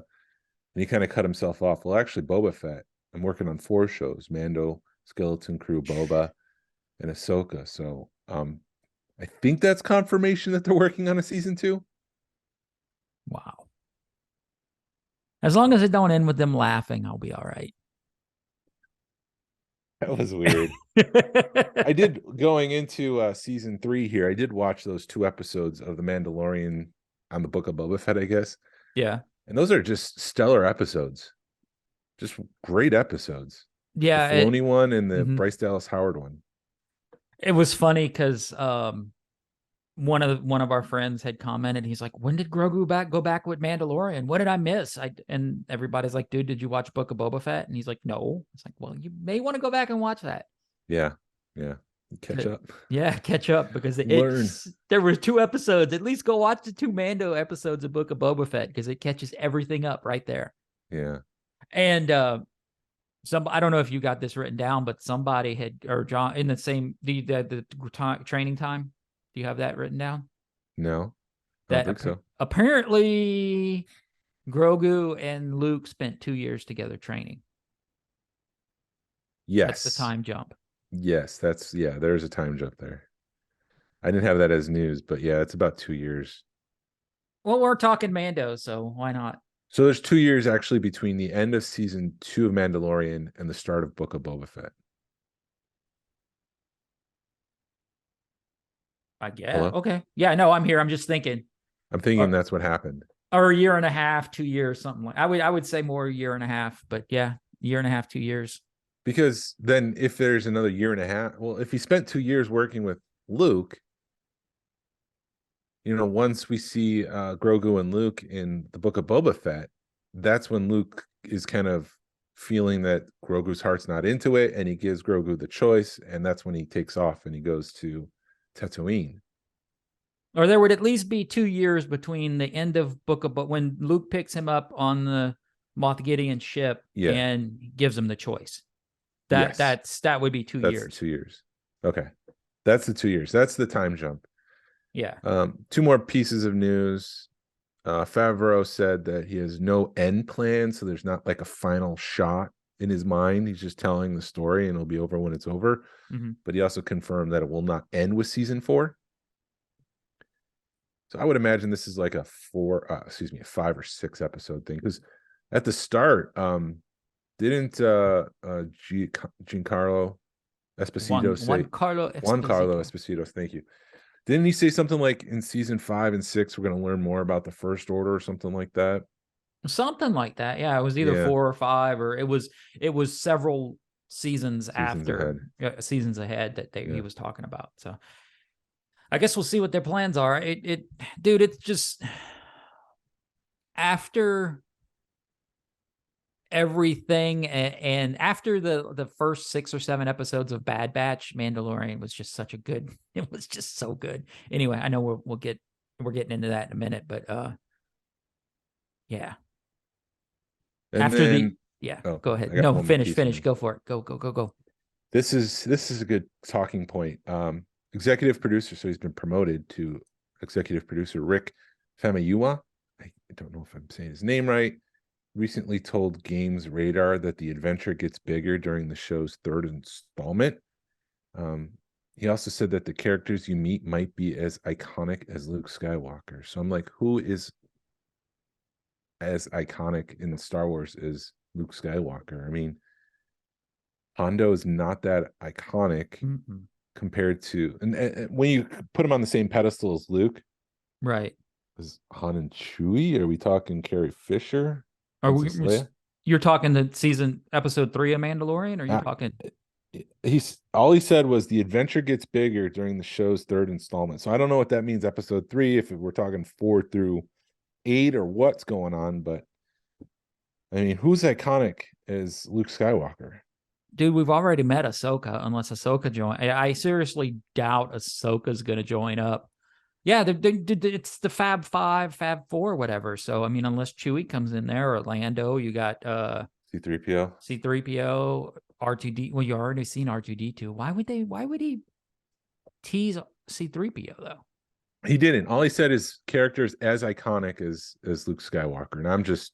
and he kind of cut himself off. Well, actually, Boba Fett, I'm working on 4 shows: Mando, Skeleton Crew, Boba, and Ahsoka. So I think that's confirmation that they're working on a season 2. Wow. As long as it don't end with them laughing, I'll be all right. That was weird. I did, going into season 3 here, I did watch those 2 episodes of The Mandalorian on the Book of Boba Fett, I guess. Yeah. And those are just stellar episodes. Just great episodes. Yeah. The Filoni one and the Bryce Dallas Howard one. It was funny because one of our friends had commented. He's like, "When did Grogu go back with Mandalorian? What did I miss?" And everybody's like, "Dude, did you watch Book of Boba Fett?" And he's like, "No." It's like, well, you may want to go back and watch that. Yeah. Catch up. Yeah, catch up because Learn. There were 2 episodes. At least go watch the 2 Mando episodes of Book of Boba Fett because it catches everything up right there. Yeah. And I don't know if you got this written down, but somebody had, or John, in the same the training time. Do you have that written down? No, I don't think so. Apparently, Grogu and Luke spent 2 years together training. Yes. That's the time jump. Yes, there's a time jump there. I didn't have that as news, but yeah, it's about 2 years. Well, we're talking Mando, so why not? So there's 2 years actually between the end of season 2 of Mandalorian and the start of Book of Boba Fett. I guess. Hello? Okay. Yeah, no, I'm here. I'm just thinking. I'm thinking that's what happened. Or a year and a half, 2 years, something like. I would say more a year and a half, but yeah, year and a half, 2 years. Because then if there's another year and a half, well, if he spent 2 years working with Luke, once we see Grogu and Luke in the Book of Boba Fett, that's when Luke is kind of feeling that Grogu's heart's not into it, and he gives Grogu the choice, and that's when he takes off and he goes to Tatooine. Or there would at least be 2 years between the end of Book of, but when Luke picks him up on the Moff Gideon ship and gives him the choice. That would be 2 years. 2 years. Okay. That's the 2 years. That's the time jump. Yeah. 2 more pieces of news. Favreau said that he has no end plan, so there's not like a final shot in his mind. He's just telling the story, and it'll be over when it's over. Mm-hmm. But he also confirmed that it will not end with season 4. So I would imagine this is like a 5 or 6 episode thing, because at the start, didn't Giancarlo Esposito say Juan Carlo Esposito, thank you. Didn't he say something like in season 5 and 6 we're going to learn more about the First Order or something like that? Something like that. Yeah, it was either 4 or 5, or it was several seasons after seasons ahead that he was talking about. So I guess we'll see what their plans are. Dude, it's just after everything and after the first 6 or 7 episodes of Bad Batch, Mandalorian was just such a good. It was just so good. Anyway, I know we're getting into that in a minute, but yeah. And after then, go ahead. No, finish. Go for it. Go. This is a good talking point. Executive producer, so he's been promoted to executive producer. Rick Famuyiwa, I don't know if I'm saying his name right, recently told Games Radar that the adventure gets bigger during the show's 3rd installment. He also said that the characters you meet might be as iconic as Luke Skywalker. So I'm like, who is as iconic in Star Wars as Luke Skywalker? I mean, Hondo is not that iconic compared to, and when you put him on the same pedestal as Luke, right? Is Han and Chewie? Are we talking Carrie Fisher? You're talking the episode 3 of Mandalorian, or you talking? All he said was the adventure gets bigger during the show's 3rd installment. So I don't know what that means. Episode 3, if we're talking 4 through 8 or what's going on, but I mean, who's iconic as Luke Skywalker? Dude, we've already met Ahsoka, unless Ahsoka join. I seriously doubt Ahsoka's going to join up. Yeah, it's the Fab 5, Fab 4, whatever. So, I mean, unless Chewie comes in there or Lando, you got C-3PO, R2D. Well, you already seen R2D2. Why would he tease C-3PO, though? He didn't. All he said is characters as iconic as Luke Skywalker. And I'm just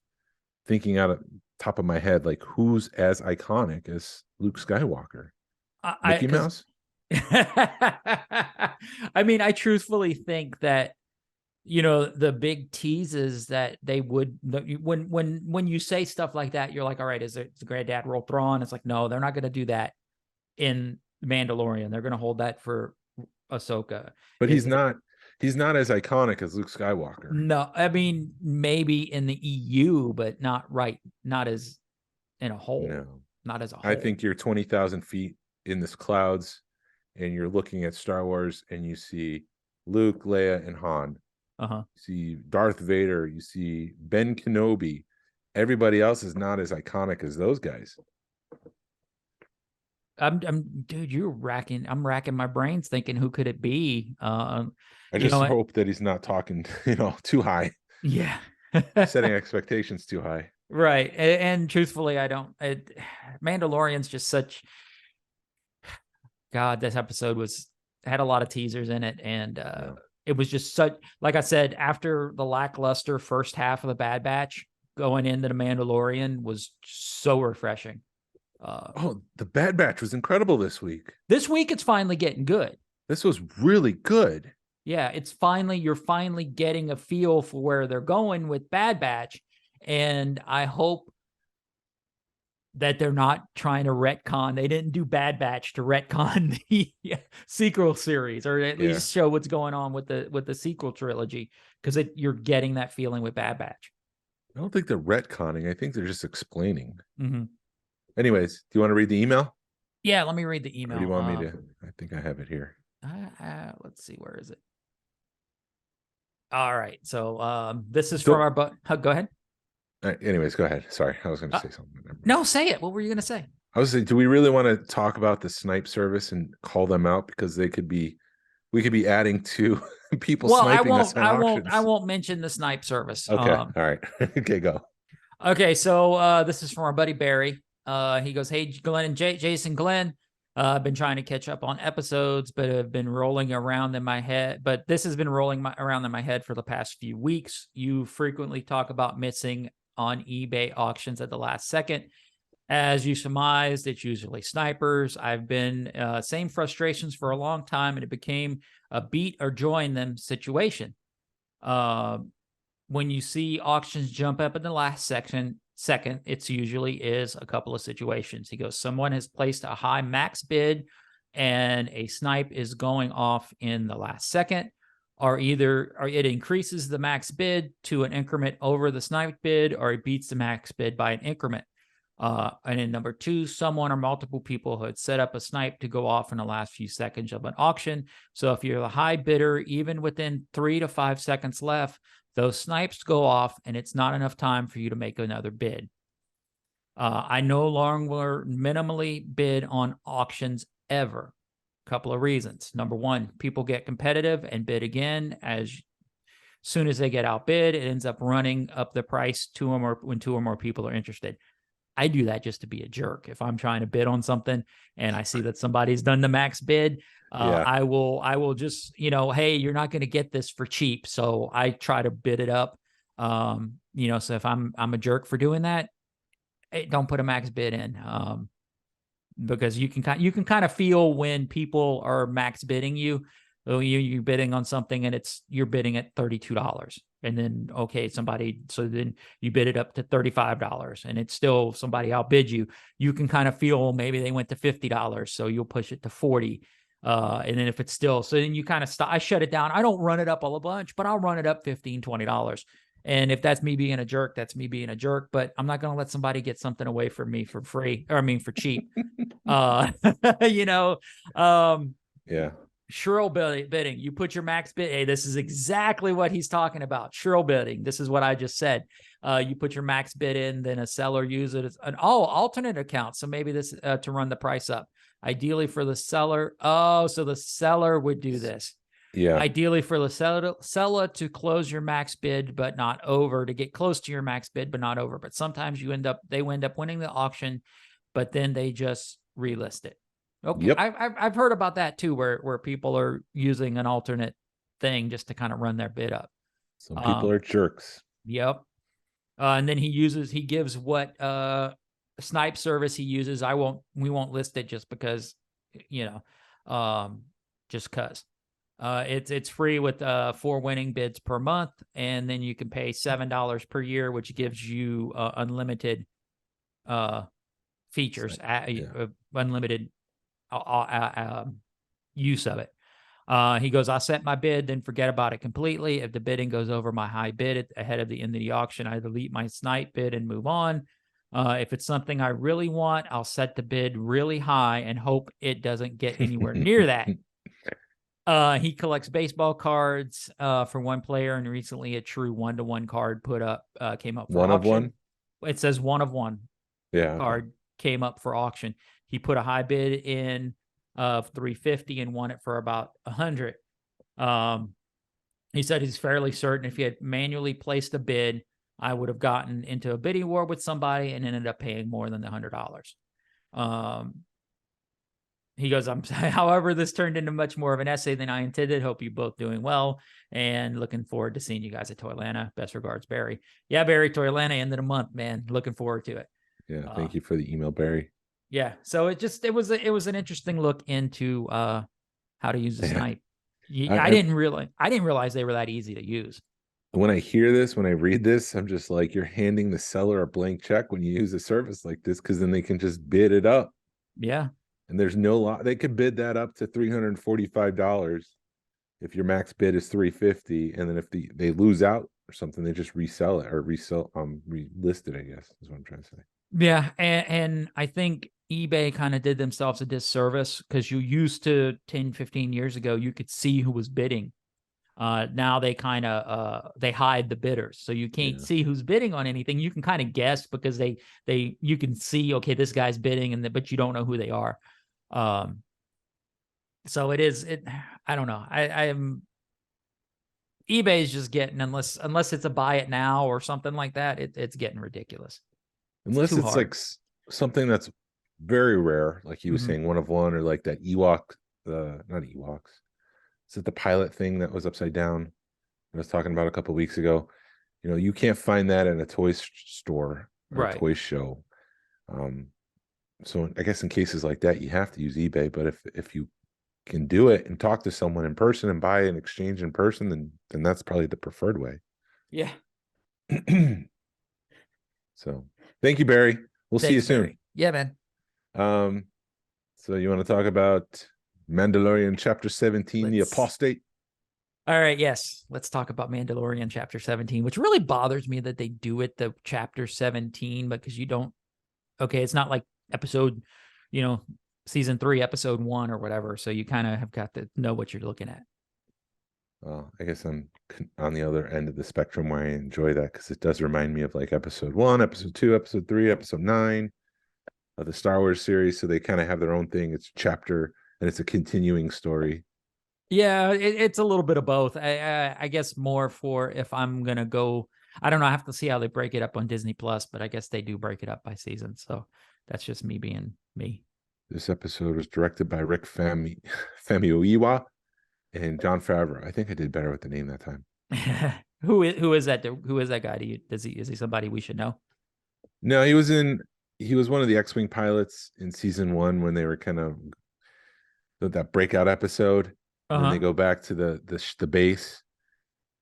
thinking out of top of my head, like, who's as iconic as Luke Skywalker? Mickey Mouse? I mean, I truthfully think that, the big teases that they would, when you say stuff like that, you're like, all right, is the Granddaddy Thrawn? It's like, no, they're not going to do that in Mandalorian. They're going to hold that for Ahsoka. But he's not as iconic as Luke Skywalker. No, I mean, maybe in the EU, but not as in a whole. No, not as a whole. I think you're 20,000 feet in this clouds and you're looking at Star Wars and you see Luke, Leia, and Han. You see Darth Vader, you see Ben Kenobi. Everybody else is not as iconic as those guys. Dude, I'm racking my brains thinking, who could it be? I just hope that he's not talking, too high. Yeah. Setting expectations too high. Right. And truthfully, I don't. Mandalorian's just such. God, this episode had a lot of teasers in it, and it was just such. Like I said, after the lackluster first half of the Bad Batch, going into the Mandalorian was so refreshing. The Bad Batch was incredible this week. This week, it's finally getting good. This was really good. Yeah, you're finally getting a feel for where they're going with Bad Batch, and I hope that they're not trying to retcon. They didn't do Bad Batch to retcon the sequel series, or at least show what's going on with the sequel trilogy, because you're getting that feeling with Bad Batch. I don't think they're retconning. I think they're just explaining. Mm-hmm. Anyways, do you want to read the email? Yeah, let me read the email. Or do you want me to? I think I have it here. Let's see, where is it? All right, so this is from our go ahead. Anyways, go ahead. Sorry, I was going to say something. No, say it. What were you going to say? I was saying, do we really want to talk about the snipe service and call them out, because we could be adding to people sniping us on auctions. I won't mention the snipe service. Okay, all right. Okay, go. Okay, so this is from our buddy Barry. He goes, "Hey, Glenn and Jason, Glenn. I've been trying to catch up on episodes, but have been rolling around in my head. But this has been rolling around in my head for the past few weeks. You frequently talk about missing on eBay auctions at the last second. As you surmised, it's usually snipers. I've been same frustrations for a long time, and it became a beat or join them situation. When you see auctions jump up in the last second, it's usually is a couple of situations." He goes, "Someone has placed a high max bid and a snipe is going off in the last second, or it increases the max bid to an increment over the snipe bid, or it beats the max bid by an increment. And then number 2, someone or multiple people who had set up a snipe to go off in the last few seconds of an auction. So if you're the high bidder, even within 3 to 5 seconds left, those snipes go off and it's not enough time for you to make another bid. I no longer minimally bid on auctions ever. Couple of reasons. Number 1, people get competitive and bid again. As soon as they get outbid, it ends up running up the price when 2 or more people are interested. I do that just to be a jerk. If I'm trying to bid on something and I see that somebody's done the max bid, I will just, hey, you're not going to get this for cheap. So I try to bid it up. So if I'm a jerk for doing that, hey, don't put a max bid in. Because you can kind of feel when people are max bidding you. So you're bidding on something and you're bidding at $32. And then, so then you bid it up to $35 and it's still somebody outbid you. You can kind of feel maybe they went to $50. So you'll push it to 40. And then if it's still, so then you kind of stop, I shut it down. I don't run it up a bunch, but I'll run it up $15, $20. And if that's me being a jerk, that's me being a jerk, but I'm not going to let somebody get something away from me for free, for cheap. Shrill bidding. You put your max bid. Hey, this is exactly what he's talking about. Shrill bidding. This is what I just said. You put your max bid in, then a seller uses it as an alternate account. So maybe this to run the price up. Ideally for the seller. Oh, so the seller would do this. Yeah. Ideally for the seller to close your max bid, but not over, to get close to your max bid, but not over. But sometimes they end up winning the auction, but then they just relist it. Okay. Yep. I've heard about that too, where people are using an alternate thing just to kind of run their bid up. Some people are jerks. Yep. And then he gives what snipe service he uses. We won't list it just because, just cause. It's free with 4 winning bids per month, and then you can pay $7 per year, which gives you unlimited features, unlimited use of it. He goes, I set my bid, then forget about it completely. If the bidding goes over my high bid ahead of the end of the auction, I delete my snipe bid and move on. If it's something I really want, I'll set the bid really high and hope it doesn't get anywhere near that. He collects baseball cards for one player, and recently a true 1-to-1 card came up for one auction. Of one? It says 1-of-1 card came up for auction. He put a high bid in of $350 and won it for about $100. He said he's fairly certain if he had manually placed a bid, I would have gotten into a bidding war with somebody and ended up paying more than the $100. He goes, however, this turned into much more of an essay than I intended. Hope you both doing well and looking forward to seeing you guys at Toylanta. Best regards, Barry. Yeah, Barry, Toylanta, end of the month, man. Looking forward to it. Yeah, thank you for the email, Barry. Yeah, so it was an interesting look into how to use the snipe. I didn't realize they were that easy to use. When I hear this, when I read this, I'm just like, you're handing the seller a blank check when you use a service like this, because then they can just bid it up. Yeah. And there's no law. They could bid that up to $345 if your max bid is $350, and then if they lose out or something, they just resell it or relist it, I guess is what I'm trying to say. Yeah, and I think eBay kind of did themselves a disservice, because you used to 10, 15 years ago, you could see who was bidding. Now they kind of they hide the bidders, so you can't see who's bidding on anything. You can kind of guess because you can see, okay, this guy's bidding, but you don't know who they are. So I don't know. eBay is just getting, unless it's a buy it now or something like that, it's getting ridiculous. Unless it's like something that's very rare, like he was saying, 1-of-1, or like that Ewok, not Ewoks. Is it the pilot thing that was upside down I was talking about a couple of weeks ago? You can't find that in a toy store or a toy show. So I guess in cases like that, you have to use eBay. But if you can do it and talk to someone in person and buy an exchange in person, then that's probably the preferred way. Yeah. So thank you, Barry. We'll see you soon. Barry. Yeah, man. So you want to talk about Mandalorian Chapter 17, The Apostate? All right, yes. Let's talk about Mandalorian Chapter 17, which really bothers me that they do it, the Chapter 17, because you don't Okay, it's not like episode, you know, season 3, episode 1 or whatever. So you kind of have got to know what you're looking at. Well, I guess I'm on the other end of the spectrum where I enjoy that because it does remind me of like episode 1, episode 2, episode 3, episode 9 of the Star Wars series. So they kind of have their own thing. It's a chapter and it's a continuing story. Yeah, it's a little bit of both. I guess more for if I'm gonna go. I don't know. I have to see how they break it up on Disney Plus, but I guess they do break it up by season. So that's just me being me. This episode was directed by Rick Famuyiwa and Jon Favreau. I think I did better with the name that time. Who is that? Who is that guy? Is he somebody we should know? No, he was one of the X-Wing pilots in season 1 when they were kind of that breakout episode. And then they go back to the base,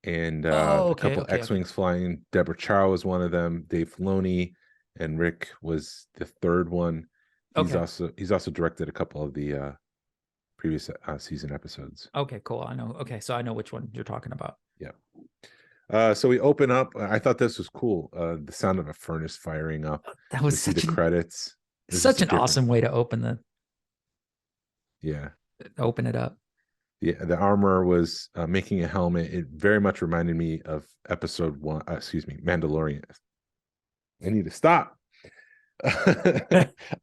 and a couple X-Wings flying. Deborah Chow was one of them. Dave Filoni and Rick was the third one. He's also directed a couple of the previous season episodes. Okay, cool. I know. Okay, so I know which one you're talking about. Yeah. So we open up. I thought this was cool. The sound of a furnace firing up. That was such the credits. Such an awesome way to open open it up. Yeah, the armor was making a helmet. It very much reminded me of episode 1. Mandalorian. I need to stop.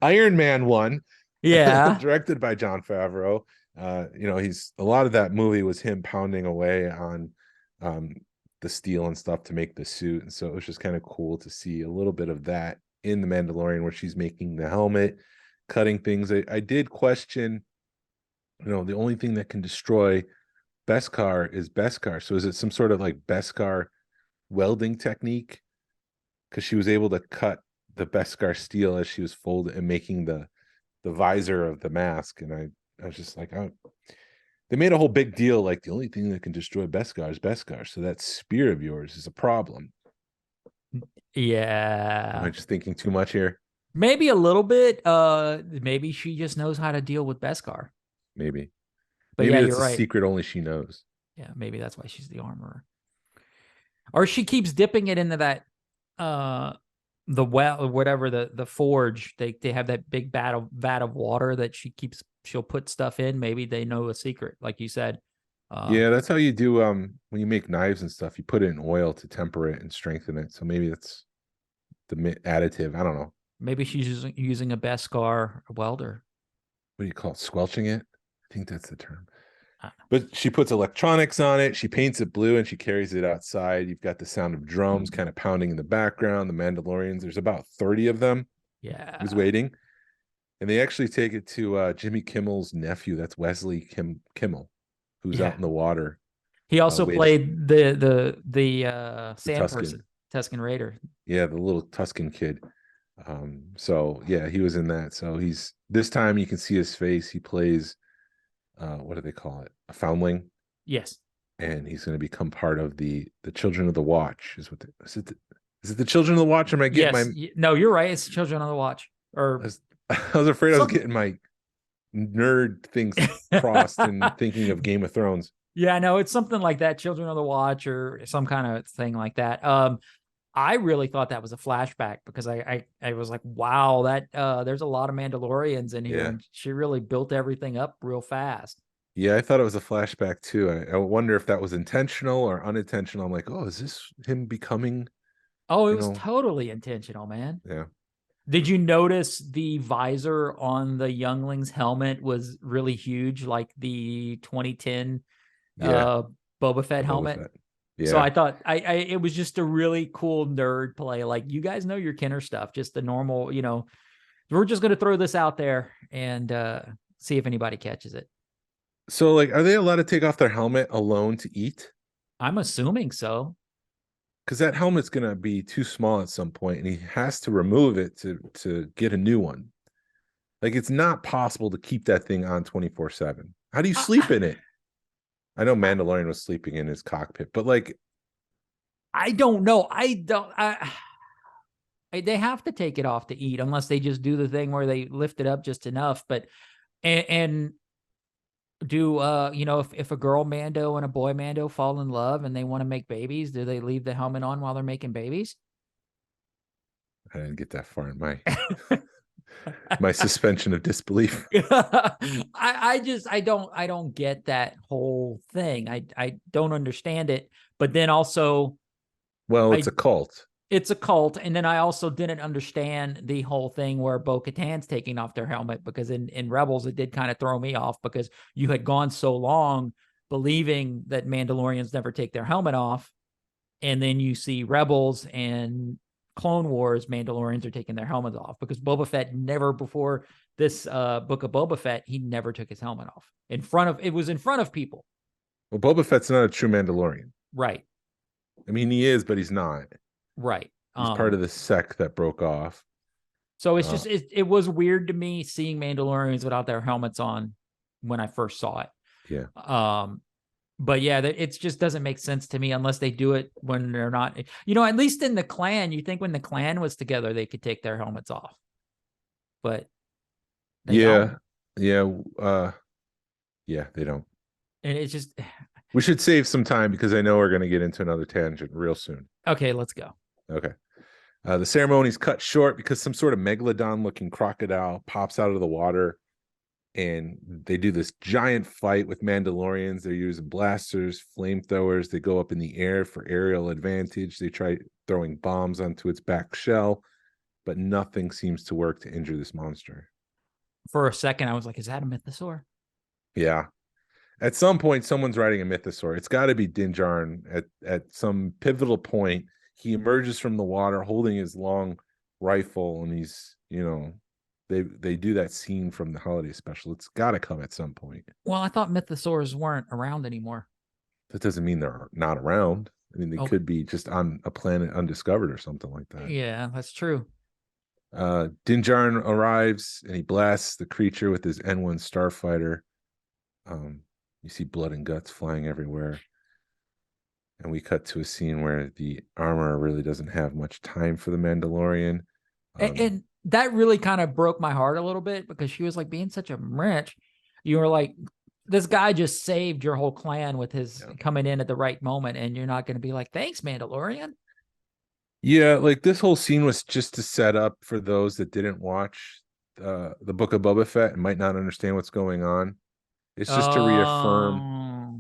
Iron Man 1. Yeah. Directed by Jon Favreau. He's a lot of that movie was him pounding away on the steel and stuff to make the suit, and so it was just kind of cool to see a little bit of that in the Mandalorian, where she's making the helmet, cutting things. I did question. The only thing that can destroy Beskar is Beskar. So is it some sort of like Beskar welding technique? Because she was able to cut the Beskar steel as she was folding and making the visor of the mask. And I was just like, they made a whole big deal. Like the only thing that can destroy Beskar is Beskar. So that spear of yours is a problem. Yeah. Am I just thinking too much here? Maybe a little bit. Maybe she just knows how to deal with Beskar. Maybe. But maybe yeah, it's you're right. A secret only she knows. Yeah, maybe that's why she's the armorer. Or she keeps dipping it into that the well or whatever, the forge. They have that big vat of water that she'll put stuff in. Maybe they know a secret, like you said. Yeah, that's how you do when you make knives and stuff. You put it in oil to temper it and strengthen it. So maybe that's the additive. I don't know. Maybe she's using a Beskar welder. What do you call it? Squelching it? I think that's the term. But she puts electronics on it. She paints it blue and she carries it outside. You've got the sound of drums kind of pounding in the background. The Mandalorians, there's about 30 of them. Yeah. Who's waiting. And they actually take it to Jimmy Kimmel's nephew. That's Wesley Kimmel, who's out in the water. He also played the sand person, Tusken Raider. Yeah, the little Tusken kid. So yeah, he was in that. So this time you can see his face. He plays what do they call it? A foundling. Yes. And he's going to become part of the Children of the Watch. Is it the Children of the Watch? Am I getting No, you're right. It's Children of the Watch. Or I was afraid I was getting my nerd things crossed and thinking of Game of Thrones. Yeah, no, it's something like that, Children of the Watch or some kind of thing like that. I really thought that was a flashback because I was like, wow, that there's a lot of Mandalorians in here, and she really built everything up real fast. Yeah, I thought it was a flashback too. I wonder if that was intentional or unintentional. I'm like, oh, is this him becoming? Oh, it was totally intentional, man. Yeah. Did you notice the visor on the youngling's helmet was really huge, like the 2010 Boba Fett helmet? Yeah. So I thought it was just a really cool nerd play. Like, you guys know your Kenner stuff, just the normal, we're just going to throw this out there and see if anybody catches it. So like, are they allowed to take off their helmet alone to eat? I'm assuming so. Because that helmet's going to be too small at some point and he has to remove it to get a new one. Like, it's not possible to keep that thing on 24/7. How do you sleep in it? I know Mandalorian was sleeping in his cockpit, but like, I don't know. They have to take it off to eat unless they just do the thing where they lift it up just enough. But, and do, if a girl Mando and a boy Mando fall in love and they want to make babies, do they leave the helmet on while they're making babies? I didn't get that far in my suspension of disbelief. I don't get that whole thing. I don't understand it. But then also, Well, it's a cult. It's a cult. And then I also didn't understand the whole thing where Bo-Katan's taking off their helmet, because in Rebels, it did kind of throw me off, because you had gone so long believing that Mandalorians never take their helmet off. And then you see Rebels and Clone Wars, Mandalorians are taking their helmets off, because Boba Fett never, before this book of Boba Fett, he never took his helmet off in front of people. Well, Boba Fett's not a true Mandalorian. Right. I mean, he is, but he's not. Right. He's part of the sect that broke off. So it's just, it was weird to me seeing Mandalorians without their helmets on when I first saw it. Yeah. But yeah, it just doesn't make sense to me unless they do it when they're not, at least in the clan, you think when the clan was together, they could take their helmets off. But they don't. Yeah. Yeah, they don't. And it's just, we should save some time because I know we're going to get into another tangent real soon. Okay, let's go. Okay. The ceremony's cut short because some sort of megalodon looking crocodile pops out of the water, and they do this giant fight with Mandalorians. They're using blasters, flamethrowers. They go up in the air for aerial advantage. They try throwing bombs onto its back shell, but nothing seems to work to injure this monster. For a second, I was like, is that a mythosaur? Yeah. At some point, someone's riding a mythosaur. It's got to be Din Djarin. At some pivotal point, he emerges from the water holding his long rifle, and he's, they do that scene from the holiday special. It's got to come at some point. Well, I thought mythosaurs weren't around anymore. That doesn't mean they're not around. I mean, they could be just on a planet undiscovered or something like that. Yeah, that's true. Din Djarin arrives, and he blasts the creature with his N1 starfighter. You see blood and guts flying everywhere. And we cut to a scene where the armor really doesn't have much time for the Mandalorian. And that really kind of broke my heart a little bit, because she was like being such a wrench. You were like, this guy just saved your whole clan with his coming in at the right moment. And you're not going to be like, thanks, Mandalorian. Yeah, like this whole scene was just to set up for those that didn't watch the Book of Boba Fett and might not understand what's going on. It's just to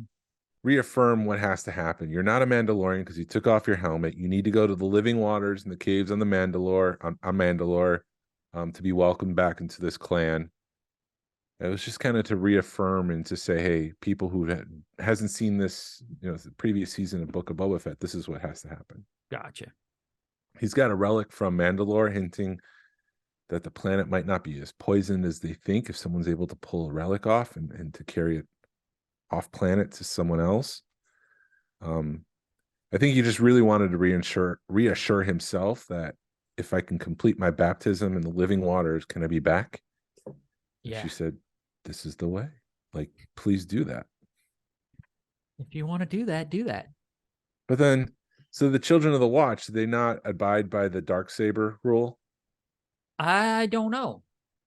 reaffirm what has to happen. You're not a Mandalorian because you took off your helmet. You need to go to the living waters and the caves on the Mandalore to be welcomed back into this clan. It was just kind of to reaffirm and to say, hey, people who hasn't seen this, the previous season of Book of Boba Fett, this is what has to happen. Gotcha. He's got a relic from Mandalore hinting that the planet might not be as poisoned as they think if someone's able to pull a relic off and to carry it off planet to someone else. I think he just really wanted to reassure himself that if I can complete my baptism in the living waters, can I be back? Yeah. She said, this is the way. Like, please do that. If you want to do that, do that. But then, so the Children of the Watch, do they not abide by the Darksaber rule? I don't know.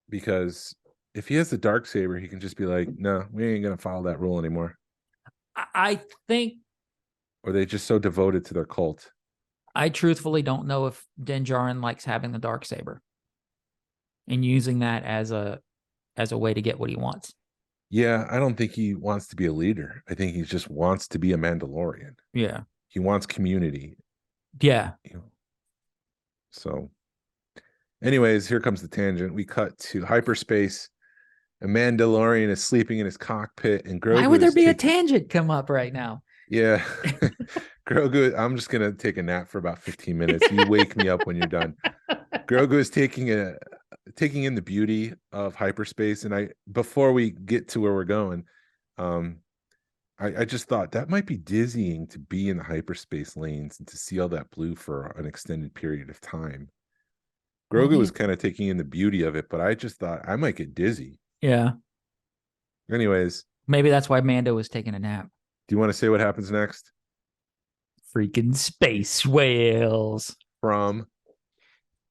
Because if he has the Darksaber, he can just be like, no, we ain't going to follow that rule anymore. I think. Or they just so devoted to their cult. I truthfully don't know if Din Djarin likes having the Darksaber and using that as a way to get what he wants. Yeah, I don't think he wants to be a leader. I think he just wants to be a Mandalorian. Yeah. He wants community. Yeah. So anyways, here comes the tangent. We cut to hyperspace. A Mandalorian is sleeping in his cockpit, and Grogu. Why would there be a tangent come up right now? Yeah. Grogu, I'm just going to take a nap for about 15 minutes. You wake me up when you're done. Grogu is taking in the beauty of hyperspace. And before we get to where we're going, I just thought that might be dizzying to be in the hyperspace lanes and to see all that blue for an extended period of time. Grogu was kind of taking in the beauty of it, but I just thought I might get dizzy. Yeah. Anyways. Maybe that's why Mando was taking a nap. Do you want to say what happens next? Freaking space whales. From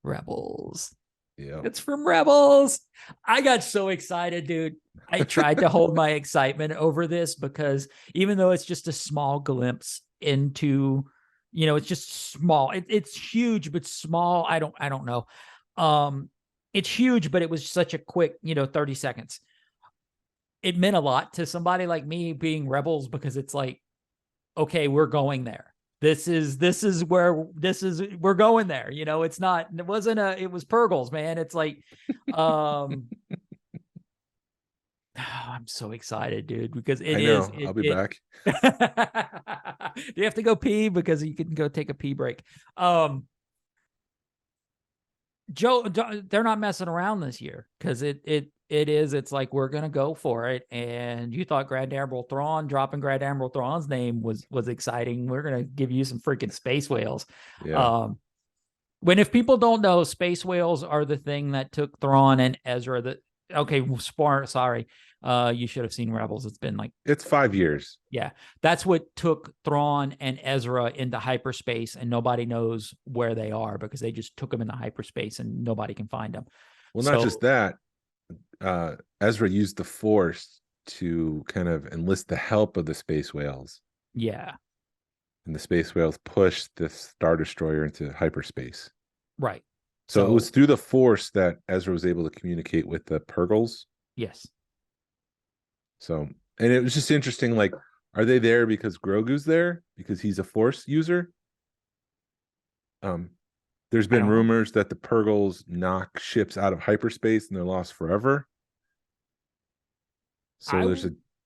Rebels. Yeah. It's from Rebels. I got so excited, dude. I tried to hold my excitement over this because even though it's just a small glimpse into You know, it's just small. It's huge, but small. I don't know. It's huge, but it was such a quick, 30 seconds. It meant a lot to somebody like me being Rebels, because it's like, okay, we're going there. We're going there. You know, it was Purgles, man. It's like, I'm so excited, dude, because I know. I'll be back. Do you have to go pee? Because you can go take a pee break. Joe, they're not messing around this year, because it's like, we're gonna go for it. And you thought Grand Admiral Thrawn, dropping Grand Admiral Thrawn's name was exciting. We're gonna give you some freaking space whales. Yeah. When, if people don't know, space whales are the thing that took Thrawn and Ezra. Sorry. You should have seen Rebels. It's been like, it's 5 years. yeah, that's what took Thrawn and Ezra into hyperspace, and nobody knows where they are, because they just took them into hyperspace and nobody can find them. Well, not just that. Ezra used the Force to kind of enlist the help of the space whales. Yeah. And the space whales pushed the Star Destroyer into hyperspace. Right. So it was through the Force that Ezra was able to communicate with the Purgles. Yes. So, and it was just interesting, like, are they there because Grogu's there? Because he's a Force user? There's been rumors that the Purgles knock ships out of hyperspace and they're lost forever. So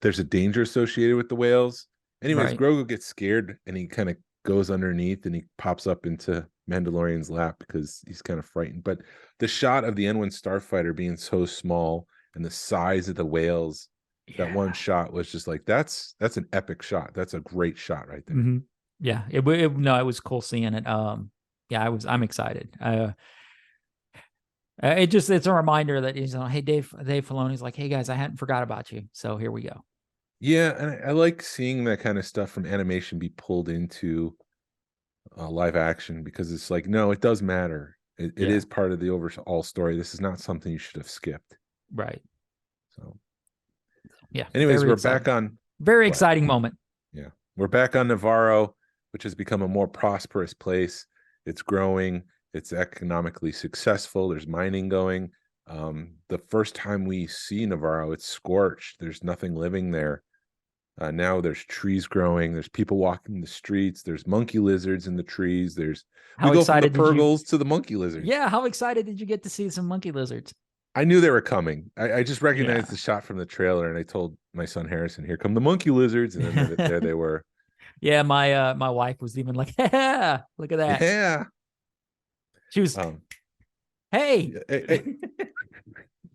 there's a danger associated with the whales. Anyways, Right. Grogu gets scared and he kind of goes underneath and he pops up into Mandalorian's lap because he's kind of frightened. But the shot of the N1 starfighter being so small and the size of the whales, that one shot was just like, that's an epic shot. That's a great shot right there. Mm-hmm. Yeah. It was cool seeing it. I'm excited. It's a reminder that he's hey, Dave Filoni's like, hey guys, I hadn't forgot about you. So here we go. Yeah. And I like seeing that kind of stuff from animation be pulled into live action, because it's like, no, it does matter. It is part of the overall story. This is not something you should have skipped. Right. So yeah. Anyways, we're back on. Very exciting moment. Yeah. We're back on Navarro, which has become a more prosperous place. It's growing. It's economically successful. There's mining going. The first time we see Navarro, it's scorched. There's nothing living there. Now there's trees growing. There's people walking the streets. There's monkey lizards in the trees. We go from the Purgles to the monkey lizards. Yeah. How excited did you get to see some monkey lizards? I knew they were coming. I just recognized the shot from the trailer, and I told my son Harrison, "Here come the monkey lizards," and then there they were. Yeah, my wife was even like, "Yeah, look at that." Yeah, she was. Hey,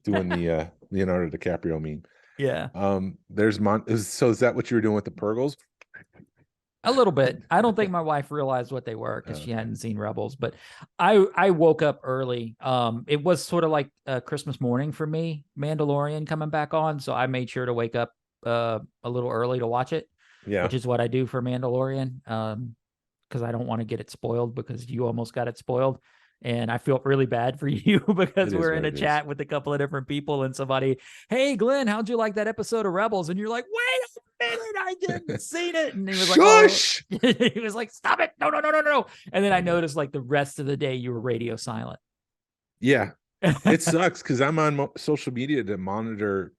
doing the Leonardo DiCaprio meme. Yeah. So is that what you were doing with the Purgles? A little bit. I don't think my wife realized what they were, because she hadn't seen Rebels. But I woke up early. It was sort of like Christmas morning for me, Mandalorian coming back on. So I made sure to wake up a little early to watch it. Yeah. Which is what I do for Mandalorian. Because I don't want to get it spoiled, because you almost got it spoiled. And I feel really bad for you, because we're in a chat with a couple of different people, and somebody, hey, Glenn, how'd you like that episode of Rebels? And you're like, wait a minute, I didn't seen it. And he was Shush! like, oh. He was like, stop it. No. And then I noticed, like, the rest of the day you were radio silent. Yeah. It sucks, because I'm on social media to monitor,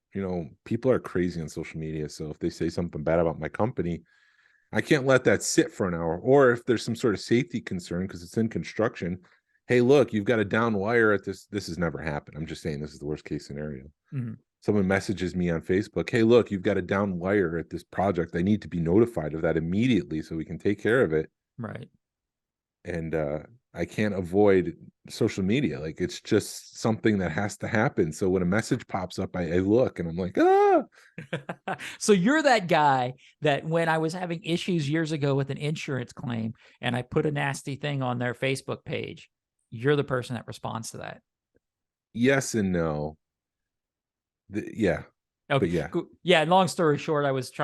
people are crazy on social media. So if they say something bad about my company, I can't let that sit for an hour. Or if there's some sort of safety concern because it's in construction, hey, look, you've got a down wire at this. This has never happened. I'm just saying this is the worst case scenario. Mm-hmm. Someone messages me on Facebook, hey, look, you've got a down wire at this project. I need to be notified of that immediately so we can take care of it. Right. And I can't avoid social media. Like, it's just something that has to happen. So when a message pops up, I look and I'm like, ah. So you're that guy that when I was having issues years ago with an insurance claim and I put a nasty thing on their Facebook page, you're the person that responds to that. Yes and no. Yeah. Okay. But yeah. Yeah. Long story short, this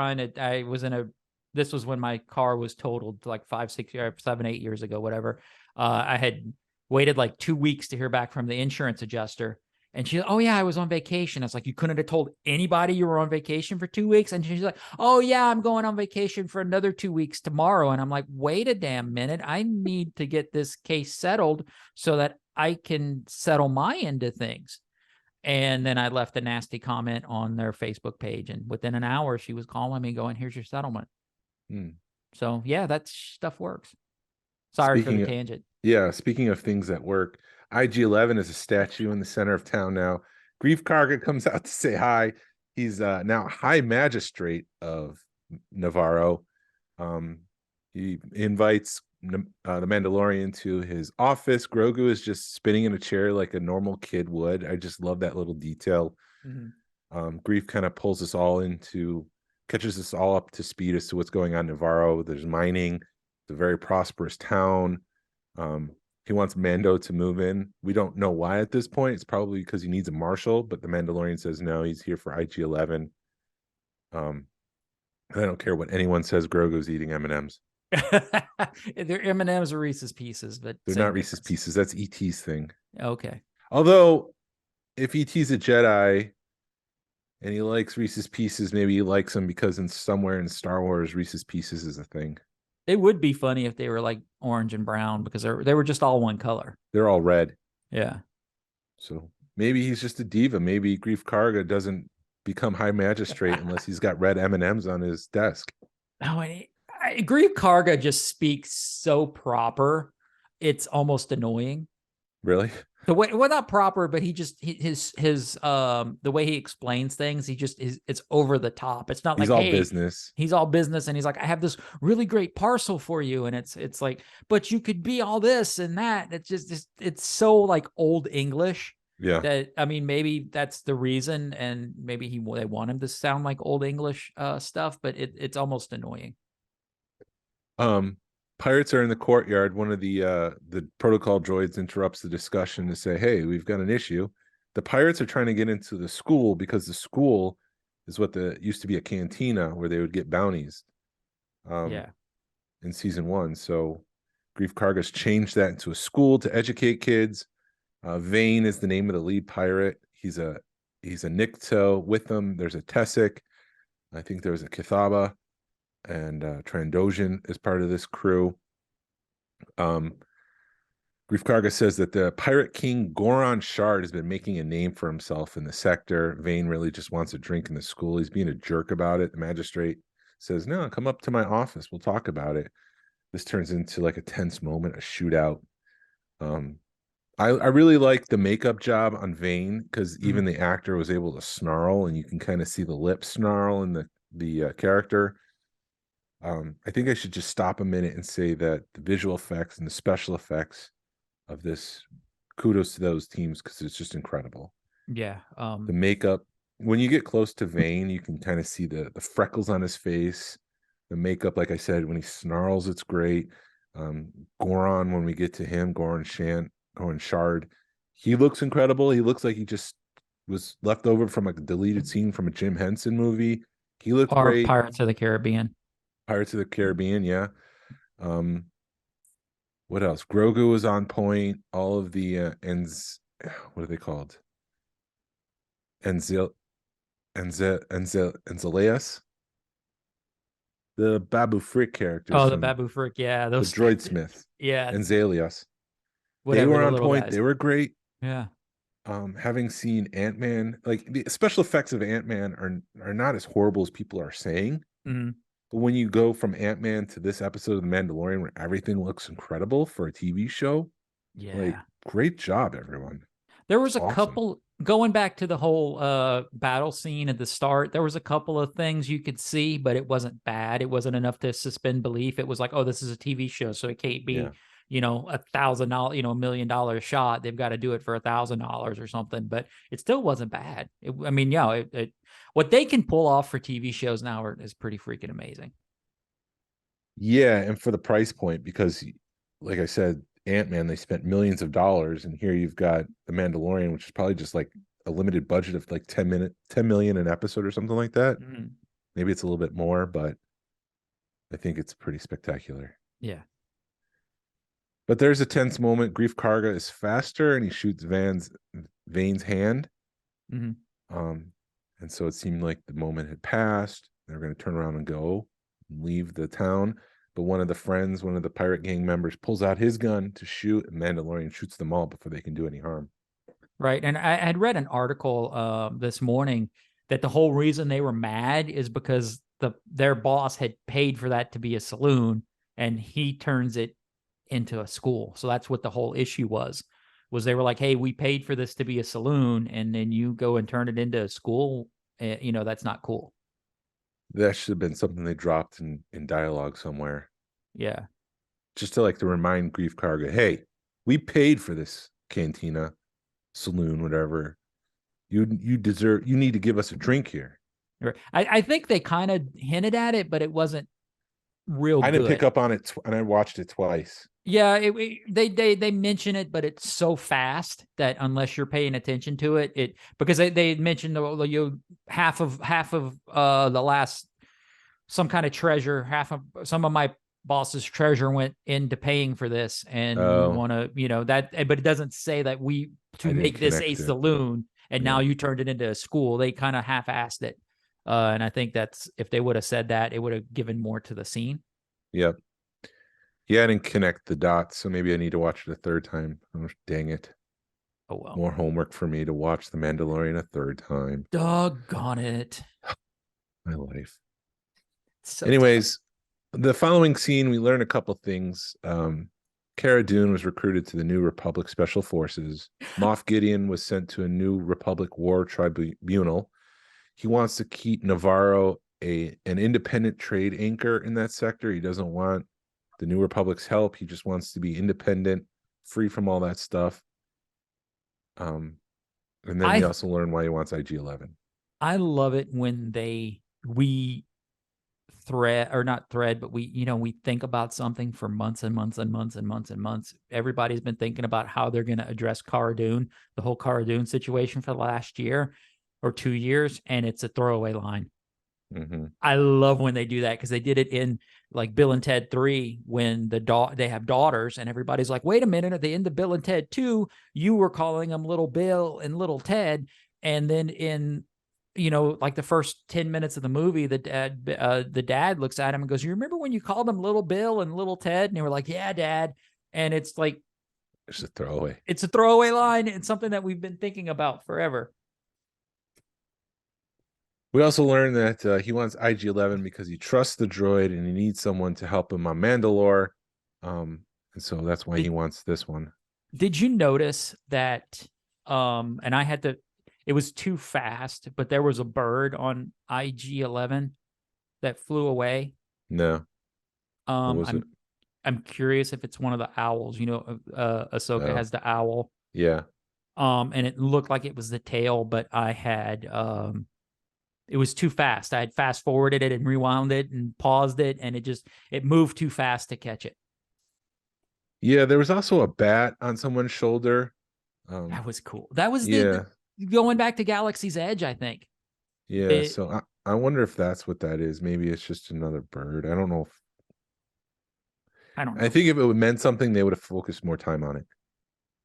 was when my car was totaled like 5, 6, 7, 8 years ago, whatever. I had waited like 2 weeks to hear back from the insurance adjuster. And she's, oh yeah, I was on vacation. It's like, you couldn't have told anybody you were on vacation for 2 weeks. And she's like, oh yeah, I'm going on vacation for another 2 weeks tomorrow. And I'm like, wait a damn minute. I need to get this case settled so that I can settle my end of things. And then I left a nasty comment on their Facebook page. And within an hour, she was calling me going, here's your settlement. So yeah, that stuff works. Sorry for the tangent. Speaking of things that work, IG-11 is a statue in the center of town now. Grief Karga comes out to say hi. He's now High Magistrate of Navarro. He invites the Mandalorian to his office. Grogu is just spinning in a chair like a normal kid would. I just love that little detail. Grief kind of pulls us all catches us all up to speed as to what's going on in Navarro. There's mining. It's a very prosperous town. He wants Mando to move in. We don't know why at this point. It's probably because he needs a marshal, but the Mandalorian says no, he's here for IG-11. I don't care what anyone says. Grogu's eating M&Ms. They're M&Ms or Reese's Pieces, but they're not Reese's Pieces. That's E.T.'s thing. Okay. Although, if E.T.'s a Jedi and he likes Reese's Pieces, maybe he likes them because somewhere in Star Wars, Reese's Pieces is a thing. It would be funny if they were like orange and brown because they were just all one color. They're all red. Yeah. So maybe he's just a diva. Maybe Grief Karga doesn't become High Magistrate unless he's got red M&Ms on his desk. Oh, and Grief Karga just speaks so proper. It's almost annoying. Really? The way, well, not proper, but his the way he explains things, it's over the top. It's not he's like, all hey, business. He's all business, and he's like, I have this really great parcel for you, and it's like, but you could be all this and that. It's so like old English. Yeah. That, I mean, maybe that's the reason, and maybe they want him to sound like old English stuff, but it's almost annoying. Pirates are in the courtyard. One of the protocol droids interrupts the discussion to say, hey, we've got an issue. The pirates are trying to get into the school because the school is what used to be a cantina where they would get bounties. In season 1. So Grief Karga's changed that into a school to educate kids. Vane is the name of the lead pirate. He's a Nikto. With them, there's a Tessic. I think there's a Kithaba. And Trandoshan is part of this crew. Grief Karga says that the pirate king Goron Shard has been making a name for himself in the sector. Vane really just wants a drink in the school. He's being a jerk about it. The magistrate says, no, come up to my office. We'll talk about it. This turns into like a tense moment, a shootout. I really like the makeup job on Vane because even the actor was able to snarl, and you can kind of see the lip snarl in the character. I think I should just stop a minute and say that the visual effects and the special effects of this, kudos to those teams because it's just incredible. Yeah. The makeup, when you get close to Vane, you can kind of see the freckles on his face. The makeup, like I said, when he snarls, it's great. Goron, when we get to him, Goron Shard, he looks incredible. He looks like he just was left over from a deleted scene from a Jim Henson movie. He looked great. Pirates of the Caribbean. Pirates of the Caribbean, yeah. What else? Grogu was on point. All of the what are they called? Enzileas? The Babu Frick characters. Oh, the Babu Frick, yeah. Those the droid smith. Yeah. Enzileas. They Whatever, were on point. guys. They were great. Yeah. Having seen Ant-Man, like the special effects of Ant-Man are not as horrible as people are saying. But when you go from Ant-Man to this episode of The Mandalorian where everything looks incredible for a TV show, like, great job, everyone. There was a couple, going back to the whole battle scene at the start, there was a couple of things you could see, but it wasn't bad. It wasn't enough to suspend belief. It was like, oh, this is a TV show, so it can't be, $1,000, $1 million shot. They've got to do it for $1,000 or something, but it still wasn't bad. What they can pull off for TV shows now is pretty freaking amazing. Yeah, and for the price point, because like I said, Ant-Man, they spent millions of dollars, and here you've got The Mandalorian, which is probably just like a limited budget of like 10 million an episode or something like that. Maybe it's a little bit more, but I think it's pretty spectacular. Yeah. But there's a tense moment. Grief Karga is faster, and he shoots Vane's hand. Mhm. And so it seemed like the moment had passed. They were going to turn around and go and leave the town. But one of the pirate gang members, pulls out his gun to shoot, and Mandalorian shoots them all before they can do any harm. Right. And I had read an article this morning that the whole reason they were mad is because their boss had paid for that to be a saloon, and he turns it into a school. So that's what the whole issue was they were like, hey, we paid for this to be a saloon, and then you go and turn it into a school. That's not cool. That should have been something they dropped in dialogue somewhere. Yeah. Just to remind Grief Karga, hey, we paid for this cantina, saloon, whatever. You need to give us a drink here. I think they kind of hinted at it, but it wasn't real I didn't good. pick up on it, and I watched it twice. Yeah, they mention it, but it's so fast that unless you're paying attention to it, because they mentioned half of the last, some kind of treasure, half of some of my boss's treasure went into paying for this, and we want to that, but it doesn't say that to make this a saloon, and now you turned it into a school. They kind of half-assed it, and I think that's, if they would have said that, it would have given more to the scene. Yep. Yeah, I didn't connect the dots, so maybe I need to watch it a third time. Oh, dang it. Oh, well. More homework for me to watch The Mandalorian a third time. Doggone it. My life. So anyways, the following scene, we learn a couple things. Cara Dune was recruited to the New Republic Special Forces. Moff Gideon was sent to a New Republic War Tribunal. He wants to keep Navarro an independent trade anchor in that sector. He doesn't want the New Republic's help. He just wants to be independent, free from all that stuff. And then we also learn why he wants IG-11. I love it when we think about something for months and months and months and months and months. Everybody's been thinking about how they're going to address Cara Dune, the whole Cara Dune situation for the last year or 2 years, and it's a throwaway line. Mm-hmm. I love when they do that, because they did it in like Bill and Ted 3 when they have daughters, and everybody's like, wait a minute, at the end of Bill and Ted 2, you were calling them Little Bill and Little Ted, and then in like the first 10 minutes of the movie, the dad looks at him and goes, you remember when you called them Little Bill and Little Ted? And they were like, yeah, Dad. And it's like, it's a throwaway. It's a throwaway line. It's something that we've been thinking about forever. We also learned that he wants IG-11 because he trusts the droid and he needs someone to help him on Mandalore. And so that's why he wants this one. Did you notice that? And I had to, it was too fast, but there was a bird on IG-11 that flew away. No. What was it? I'm curious if it's one of the owls. Ahsoka has the owl. Yeah. And it looked like it was the tail, but I had it was too fast. I had fast forwarded it and rewound it and paused it, and it moved too fast to catch it. Yeah, there was also a bat on someone's shoulder. That was cool. That was going back to Galaxy's Edge, I think. Yeah, so I wonder if that's what that is. Maybe it's just another bird. I don't know. I don't know. I think if it meant something, they would have focused more time on it.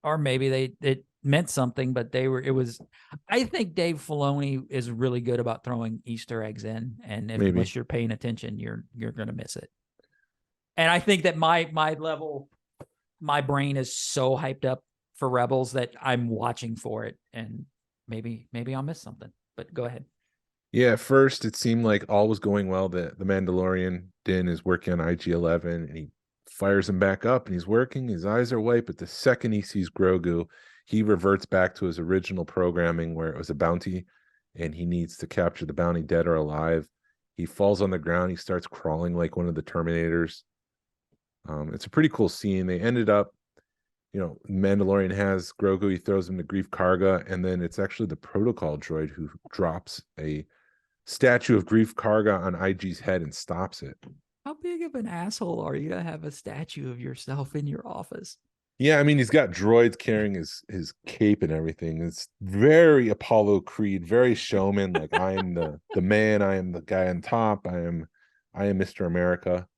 Or maybe it meant something, but I think Dave Filoni is really good about throwing Easter eggs in, and unless you're paying attention, you're going to miss it. And I think that my brain is so hyped up for Rebels that I'm watching for it, and maybe I'll miss something, but go ahead. Yeah, at first it seemed like all was going well. The Mandalorian, Din, is working on IG-11, and he fires him back up, and he's working. His eyes are white, but the second he sees Grogu, he reverts back to his original programming where it was a bounty, and he needs to capture the bounty, dead or alive. He falls on the ground. He starts crawling like one of the Terminators. It's a pretty cool scene. They ended up, Mandalorian has Grogu. He throws him to Grief Karga, and then it's actually the protocol droid who drops a statue of Grief Karga on IG's head and stops it. How big of an asshole are you to have a statue of yourself in your office? Yeah, I mean, he's got droids carrying his cape and everything. It's very Apollo Creed, very showman. Like, I am the man. I am the guy on top. I am Mr. America.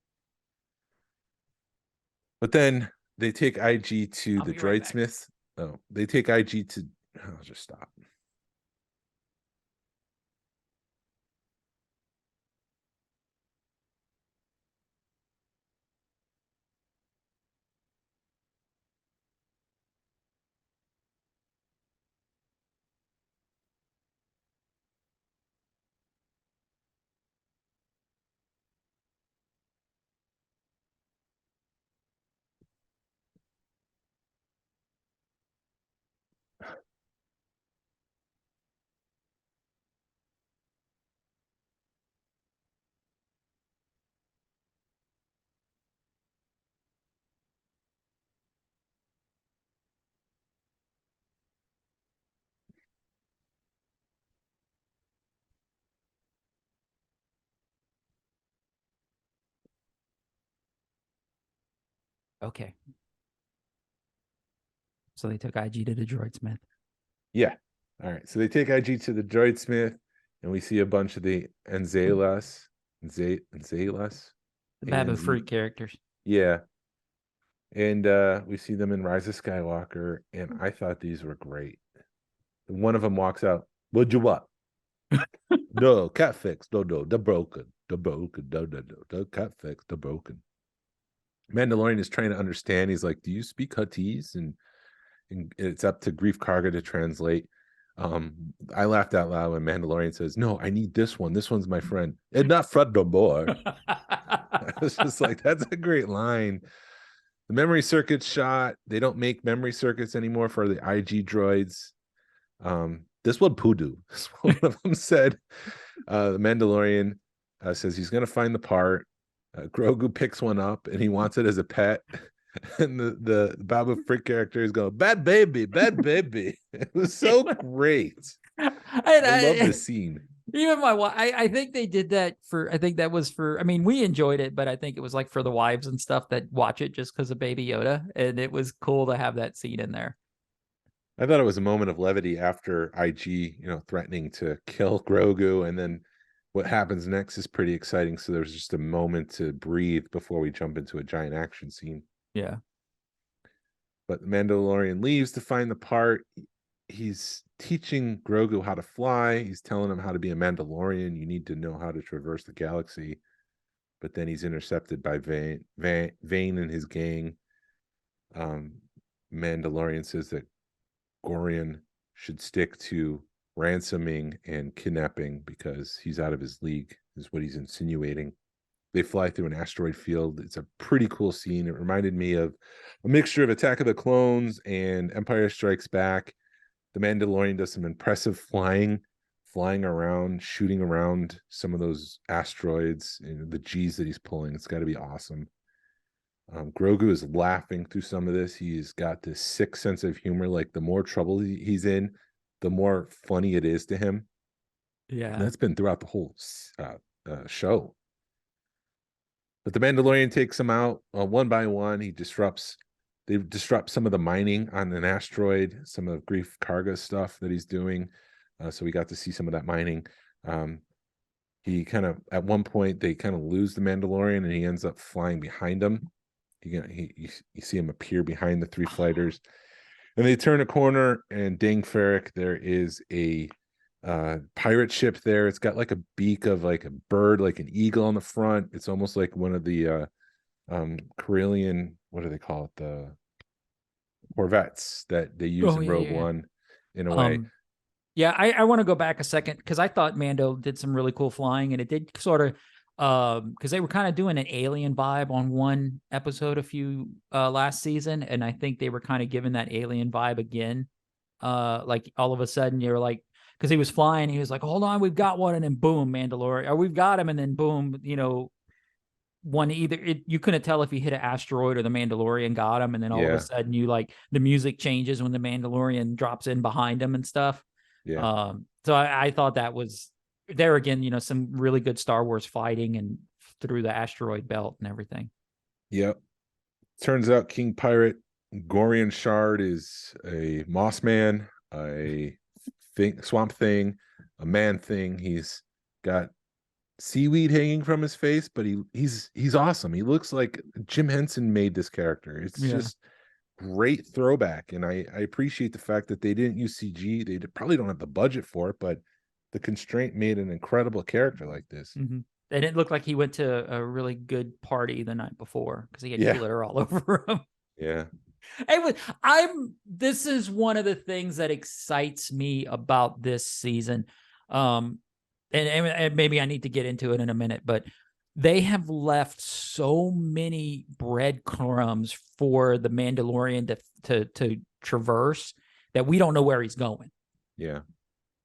But then they take IG to the droidsmith. Oh, they take IG to I'll just stop. Okay. So they took IG to the droid smith. Yeah. All right. So they take IG to the droid smith, and we see a bunch of the Anzalas. Anzalas? The Babu ANZ. Freak characters. Yeah. And we see them in Rise of Skywalker, and I thought these were great. One of them walks out. What'd you want? No, cat fix. No, they're broken. They're broken. No, the cat fix. They're broken. Mandalorian is trying to understand. He's like, "Do you speak Huttese?" And it's up to Grief Karga to translate. I laughed out loud when Mandalorian says, "No, I need this one. This one's my friend. And not Fred no more." I was just like, that's a great line. The memory circuit shot. They don't make memory circuits anymore for the IG droids. This one Poodoo. One of them said, the Mandalorian says he's going to find the part. Grogu picks one up and he wants it as a pet. And the Babu Frick character is going, bad baby, bad baby. It was so great. I love this scene. Even my wife, I think they did that for, I think that was for, I mean, we enjoyed it, but I think it was like for the wives and stuff that watch it just because of Baby Yoda. And it was cool to have that scene in there. I thought it was a moment of levity after IG, threatening to kill Grogu. And then what happens next is pretty exciting. So there's just a moment to breathe before we jump into a giant action scene. Yeah. But the Mandalorian leaves to find the part. He's teaching Grogu how to fly. He's telling him how to be a Mandalorian. You need to know how to traverse the galaxy. But then he's intercepted by Vane and his gang. Mandalorian says that Gorian should stick to ransoming and kidnapping because he's out of his league, is what he's insinuating. They fly through an asteroid field. It's a pretty cool scene. It reminded me of a mixture of Attack of the Clones and Empire Strikes Back. The Mandalorian does some impressive flying around, shooting around some of those asteroids, and the G's that he's pulling. It's got to be awesome. Grogu is laughing through some of this. He's got this sick sense of humor. Like the more trouble he's in, the more funny it is to him. Yeah. And that's been throughout the whole show. But the Mandalorian takes him out one by one. They disrupt some of the mining on an asteroid, some of Grief Karga stuff that he's doing. So we got to see some of that mining. He kind of, at one point, they kind of lose the Mandalorian and he ends up flying behind them. You see him appear behind the three fighters. And they turn a corner, and Dang Ferrick, there is a pirate ship there. It's got like a beak of like a bird, like an eagle on the front. It's almost like one of the Corellian, what do they call it? The Corvettes that they use in Rogue One in a way. Yeah, I want to go back a second because I thought Mando did some really cool flying, and it did sort of because they were kind of doing an alien vibe on one episode last season, and I think they were kind of giving that alien vibe again. Like all of a sudden you're like, because he was flying, he was like, hold on, we've got one, and then boom, Mandalorian, or we've got him, and then boom, one you couldn't tell if he hit an asteroid or the Mandalorian got him, and then all of a sudden you like the music changes when the Mandalorian drops in behind him and stuff. Yeah. So I thought that was there again, some really good Star Wars fighting and through the asteroid belt and everything. Yep. Turns out King Pirate Gorian Shard is a moss man, a swamp thing, a man thing. He's got seaweed hanging from his face, but he's awesome. He looks like Jim Henson made this character. It's just great throwback, and I appreciate the fact that they didn't use CG. They probably don't have the budget for it, but the constraint made an incredible character like this. Mm-hmm. And it looked like he went to a really good party the night before because he had Yeah. glitter all over him. Yeah. This is one of the things that excites me about this season. And maybe I need to get into it in a minute, but they have left so many breadcrumbs for the Mandalorian to traverse that we don't know where he's going. Yeah.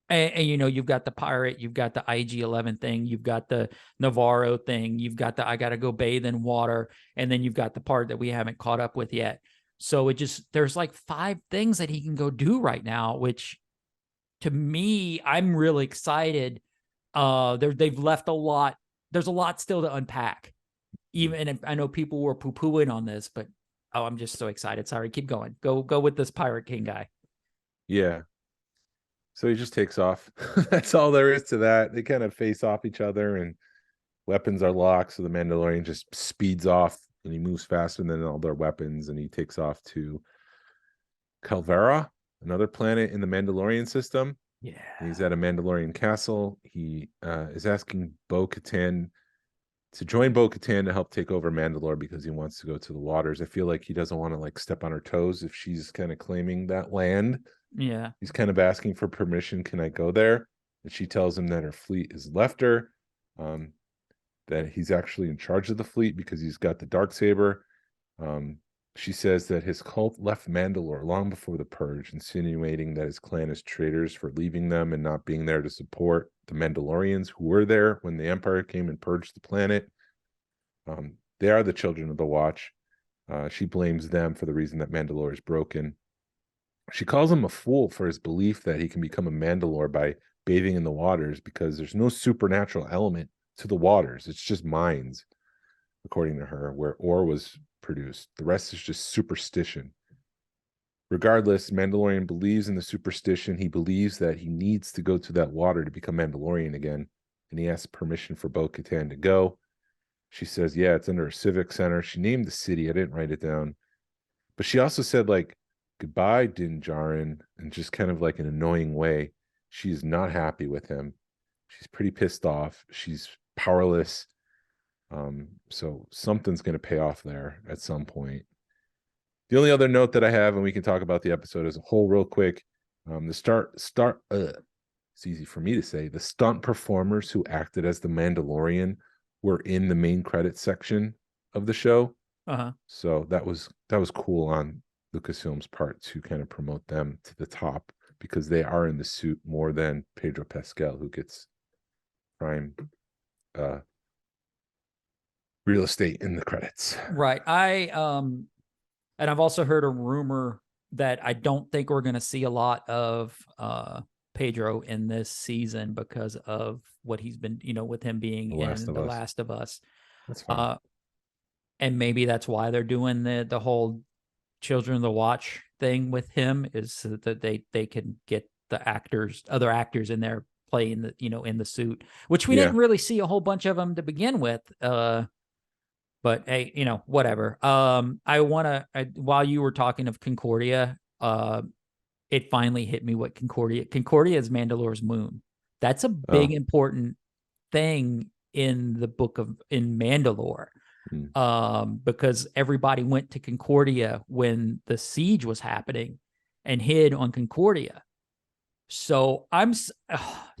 And you've got the pirate, you've got the IG-11 thing, you've got the Navarro thing, you've got the I gotta go bathe in water, and then you've got the part that we haven't caught up with yet. So there's like 5 things that he can go do right now, which to me, I'm really excited. They've left a lot. There's a lot still to unpack. Even if I know people were poo-pooing on this, but I'm just so excited. Sorry, keep going. Go with this Pirate King guy. Yeah. So he just takes off. That's all there is to that. They kind of face off each other and weapons are locked. So the Mandalorian just speeds off and he moves faster than all their weapons, and he takes off to Calvera, another planet in the Mandalorian system. Yeah. He's at a Mandalorian castle. He is asking Bo-Katan to join Bo-Katan to help take over Mandalore because he wants to go to the waters. I feel like he doesn't want to like step on her toes if she's kind of claiming that land. Yeah. He's kind of asking for permission. Can I go there? And she tells him that her fleet has left her, that he's actually in charge of the fleet because he's got the Darksaber. She says that his cult left Mandalore long before the Purge, insinuating that his clan is traitors for leaving them and not being there to support the Mandalorians who were there when the Empire came and purged the planet. They are the children of the Watch. She blames them for the reason that Mandalore is broken. She calls him a fool for his belief that he can become a Mandalore by bathing in the waters because there's no supernatural element to the waters. It's just mines, according to her, where ore was produced. The rest is just superstition. Regardless, Mandalorian believes in the superstition. He believes that he needs to go to that water to become Mandalorian again, and he asks permission for Bo-Katan to go. She says, yeah, it's under a civic center. She named the city. I didn't write it down. But she also said, like, goodbye, Din Djarin, in just kind of like an annoying way. She's not happy with him. She's pretty pissed off. She's powerless. So something's going to pay off there at some point. The only other note that I have, and we can talk about the episode as a whole real quick, it's easy for me to say, the stunt performers who acted as the Mandalorian were in the main credits section of the show. So that was cool on Lucasfilm's part to kind of promote them to the top because they are in the suit more than Pedro Pascal, who gets prime real estate in the credits. Right. And I've also heard a rumor that I don't think we're going to see a lot of Pedro in this season because of what he's been, with him being in The Last of Us. That's fine. And maybe that's why they're doing the whole Children of the Watch thing with him, is so that they can get other actors in there playing in the suit, which we didn't really see a whole bunch of them to begin with. But hey, whatever. While you were talking of Concordia, it finally hit me what Concordia is Mandalore's moon. That's a big important thing in the book in Mandalore. Because everybody went to Concordia when the siege was happening and hid on Concordia. So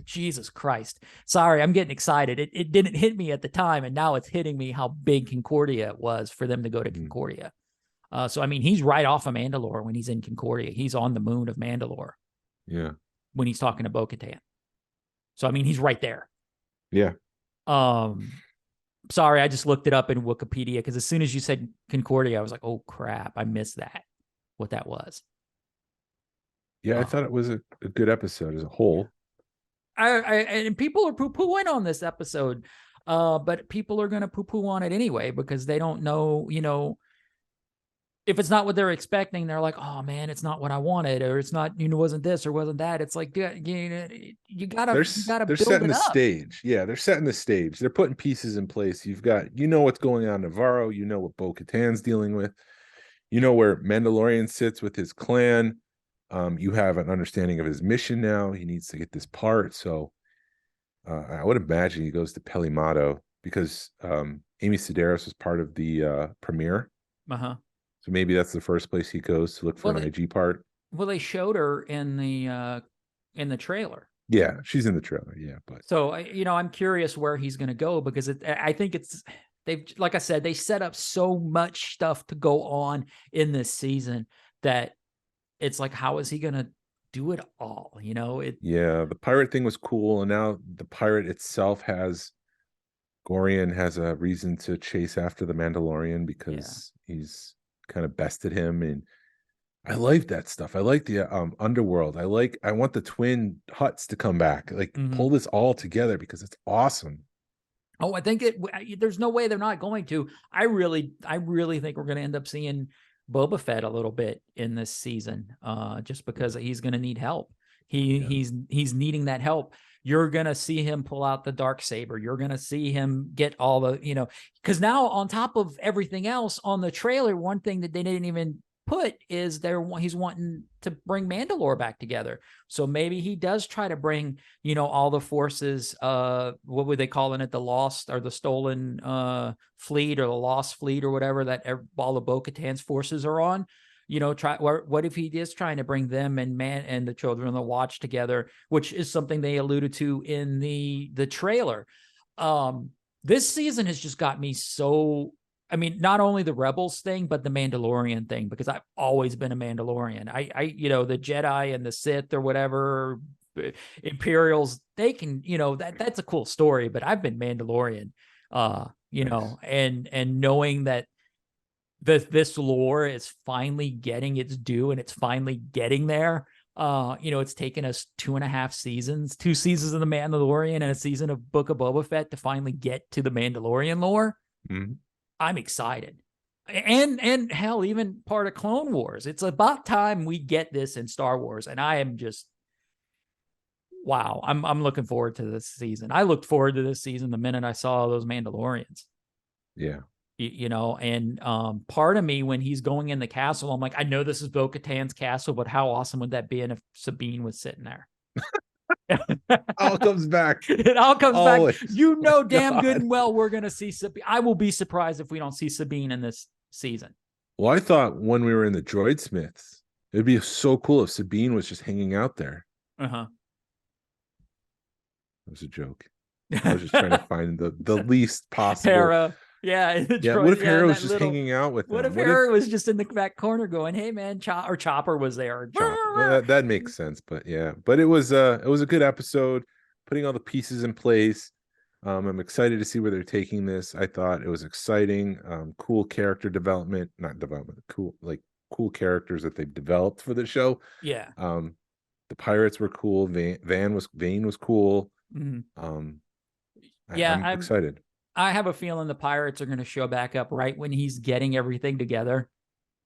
Jesus Christ. Sorry, I'm getting excited. It didn't hit me at the time, and now it's hitting me how big Concordia was for them to go to Concordia. So, I mean, he's right off of Mandalore when he's in Concordia. He's on the moon of Mandalore. Yeah. When he's talking to Bo-Katan. So, I mean, he's right there. Yeah. Sorry, I just looked it up in Wikipedia because as soon as you said Concordia, I was like, oh, crap, I missed that, what that was. Yeah, I thought it was a good episode as a whole. And people are poo-pooing on this episode, but people are going to poo-poo on it anyway because they don't know, if it's not what they're expecting, they're like, oh, man, it's not what I wanted, or it's not, wasn't this or wasn't that. It's like, you gotta they're build setting it the up. stage. Yeah, they're setting the stage. They're putting pieces in place. You've got, what's going on in Navarro. What's Bo-Katan's dealing with. you know where Mandalorian sits with his clan. You have an understanding of his mission now. He needs to get this part. So I would imagine he goes to Pelimato because Amy Sedaris was part of the premiere. Uh-huh. So maybe that's the first place he goes to look for an IG part. Well, they showed her in the trailer. Yeah, she's in the trailer. Yeah, but so I'm curious where he's going to go because I think they've, like I said, they set up so much stuff to go on in this season that it's like, how is he going to do it all? Yeah, the pirate thing was cool, and now the pirate itself Gorian has a reason to chase after the Mandalorian because he's kind of bested him, and I like that stuff. I like the underworld. I want the twin huts to come back, like pull this all together because it's awesome. Oh, I think there's no way they're not going to. I really think we're going to end up seeing Boba Fett a little bit in this season, just because he's going to need help. He's needing that help. You're going to see him pull out the Darksaber. You're going to see him get all the, because now on top of everything else on the trailer, one thing that they didn't even put is he's wanting to bring Mandalore back together. So maybe he does try to bring, all the forces, what were they calling it? The lost or the stolen fleet or the lost fleet or whatever that all the Bo-Katan's forces are on. What if he is trying to bring them and the Children of the Watch together, which is something they alluded to in the trailer. This season has just got me so, not only the Rebels thing, but the Mandalorian thing, because I've always been a Mandalorian. The Jedi and the Sith or whatever, Imperials, they can, that's a cool story, but I've been Mandalorian, nice. And knowing that this lore is finally getting its due and it's finally getting there. It's taken us 2.5 seasons, 2 seasons of The Mandalorian and a season of Book of Boba Fett to finally get to the Mandalorian lore. Mm-hmm. I'm excited. And hell, even part of Clone Wars. It's about time we get this in Star Wars. And I am just, wow. I'm looking forward to this season. I looked forward to this season the minute I saw those Mandalorians. Yeah. And part of me, when he's going in the castle, I'm like, I know this is Bo-Katan's castle, but how awesome would that be if Sabine was sitting there? All comes back. It all comes Always. back. Damn good and well we're going to see Sabine. I will be surprised if we don't see Sabine in this season. Well, I thought when we were in the Droid Smiths, it'd be so cool if Sabine was just hanging out there. Uh-huh. It was a joke. I was just trying to find the least possible. Hera. Yeah. What if Hera was just hanging out with him? What if Hera was just in the back corner going, hey man, Chopper was there. That makes sense, but yeah. But it was a good episode, putting all the pieces in place. I'm excited to see where they're taking this. I thought it was exciting. Cool character development, not development, cool characters that they've developed for the show. Yeah. The pirates were cool. Vane was cool. Mm-hmm. I'm excited. I have a feeling the pirates are going to show back up right when he's getting everything together,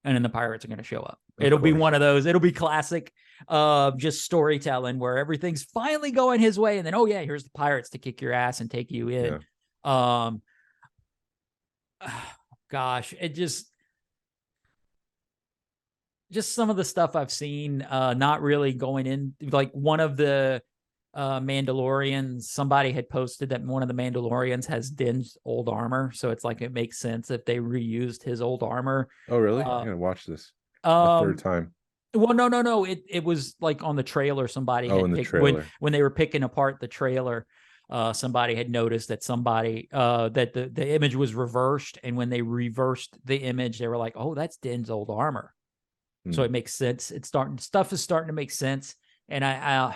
and then the pirates are going to show up. It'll be one of those. It'll be classic, just storytelling where everything's finally going his way, and then here's the pirates to kick your ass and take you in. Yeah. Gosh, it just some of the stuff I've seen, not really going in. Like one of the Mandalorians, somebody had posted that one of the Mandalorians has Din's old armor, so it's like it makes sense if they reused his old armor. Oh, really? I'm gonna watch this a third time. Well, no. It was like on the trailer. Somebody had picked, when they were picking apart the trailer. Somebody had noticed that that the image was reversed, and when they reversed the image, they were like, "Oh, that's Din's old armor." So it makes sense. Stuff is starting to make sense, and I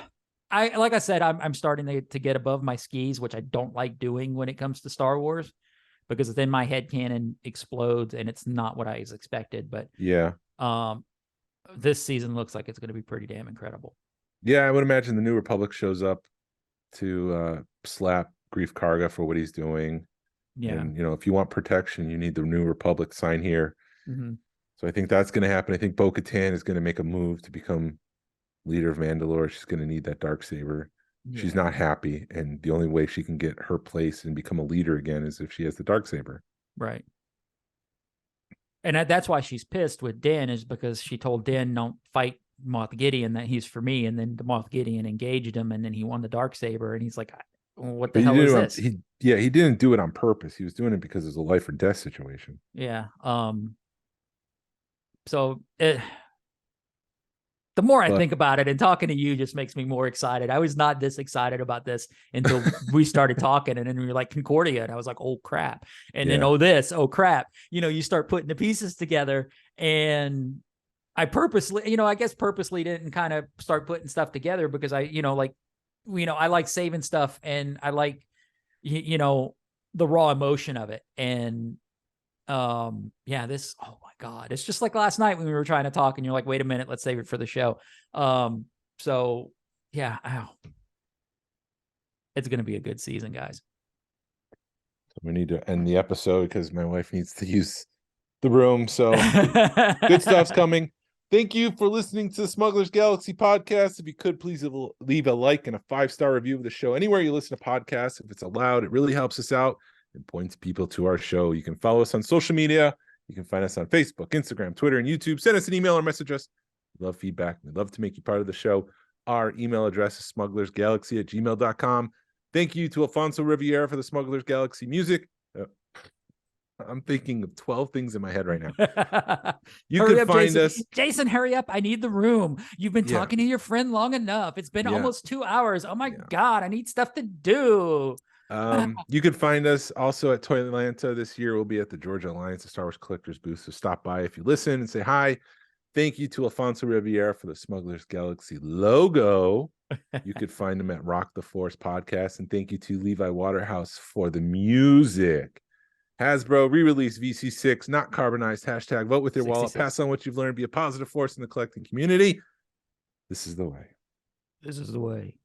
like I said, I'm starting to get above my skis, which I don't like doing when it comes to Star Wars, because then my headcanon explodes and it's not what I expected. But yeah, this season looks like it's going to be pretty damn incredible. Yeah, I would imagine the New Republic shows up to slap Grief Karga for what he's doing. Yeah, and if you want protection, you need the New Republic sign here. Mm-hmm. So I think that's going to happen. I think Bo-Katan is going to make a move to become leader of Mandalore. She's going to need that Darksaber. Yeah. She's not happy, and the only way she can get her place and become a leader again is if she has the Darksaber. Right. And that's why she's pissed with Din, is because she told Din, don't fight Moff Gideon, that he's for me. And then the Moff Gideon engaged him, and then he won the Darksaber, and he's like, what the hell is this? He didn't do it on purpose. He was doing it because it's a life or death situation. Yeah. So the more I think about it, and talking to you just makes me more excited. I was not this excited about this until we started talking, and then we were like Concordia, and I was like, oh crap. And then, oh crap. You start putting the pieces together, and I purposely didn't kind of start putting stuff together because I like saving stuff, and I like, the raw emotion of it. And this, oh my God, it's just like last night when we were trying to talk and you're like, wait a minute, let's save it for the show. So yeah, it's going to be a good season, guys. We need to end the episode because my wife needs to use the room. So good stuff's coming. Thank you for listening to the Smugglers Galaxy podcast. If you could, please leave a like and a 5-star review of the show anywhere you listen to podcasts. If it's allowed, it really helps us out and points people to our show. You can follow us on social media. You can find us on Facebook, Instagram, Twitter, and YouTube. Send us an email or message us. We love feedback. We'd love to make you part of the show. Our email address is smugglersgalaxy@gmail.com. Thank you to Alfonso Riviera for the Smugglers Galaxy music. I'm thinking of 12 things in my head right now. You can find us. Jason, hurry up. I need the room. You've been talking to your friend long enough. It's been almost 2 hours. Oh my God, I need stuff to do. You can find us also at Toy Atlanta. This year we'll be at the Georgia Alliance of Star Wars Collectors booth. So stop by if you listen and say hi. Thank you to Alfonso Riviera for the Smugglers Galaxy logo. You could find him at Rock the Force podcast. And thank you to Levi Waterhouse for the music. Hasbro re-release VC6, not carbonized. # vote with your 66. Wallet. Pass on what you've learned. Be a positive force in the collecting community. This is the way. This is the way.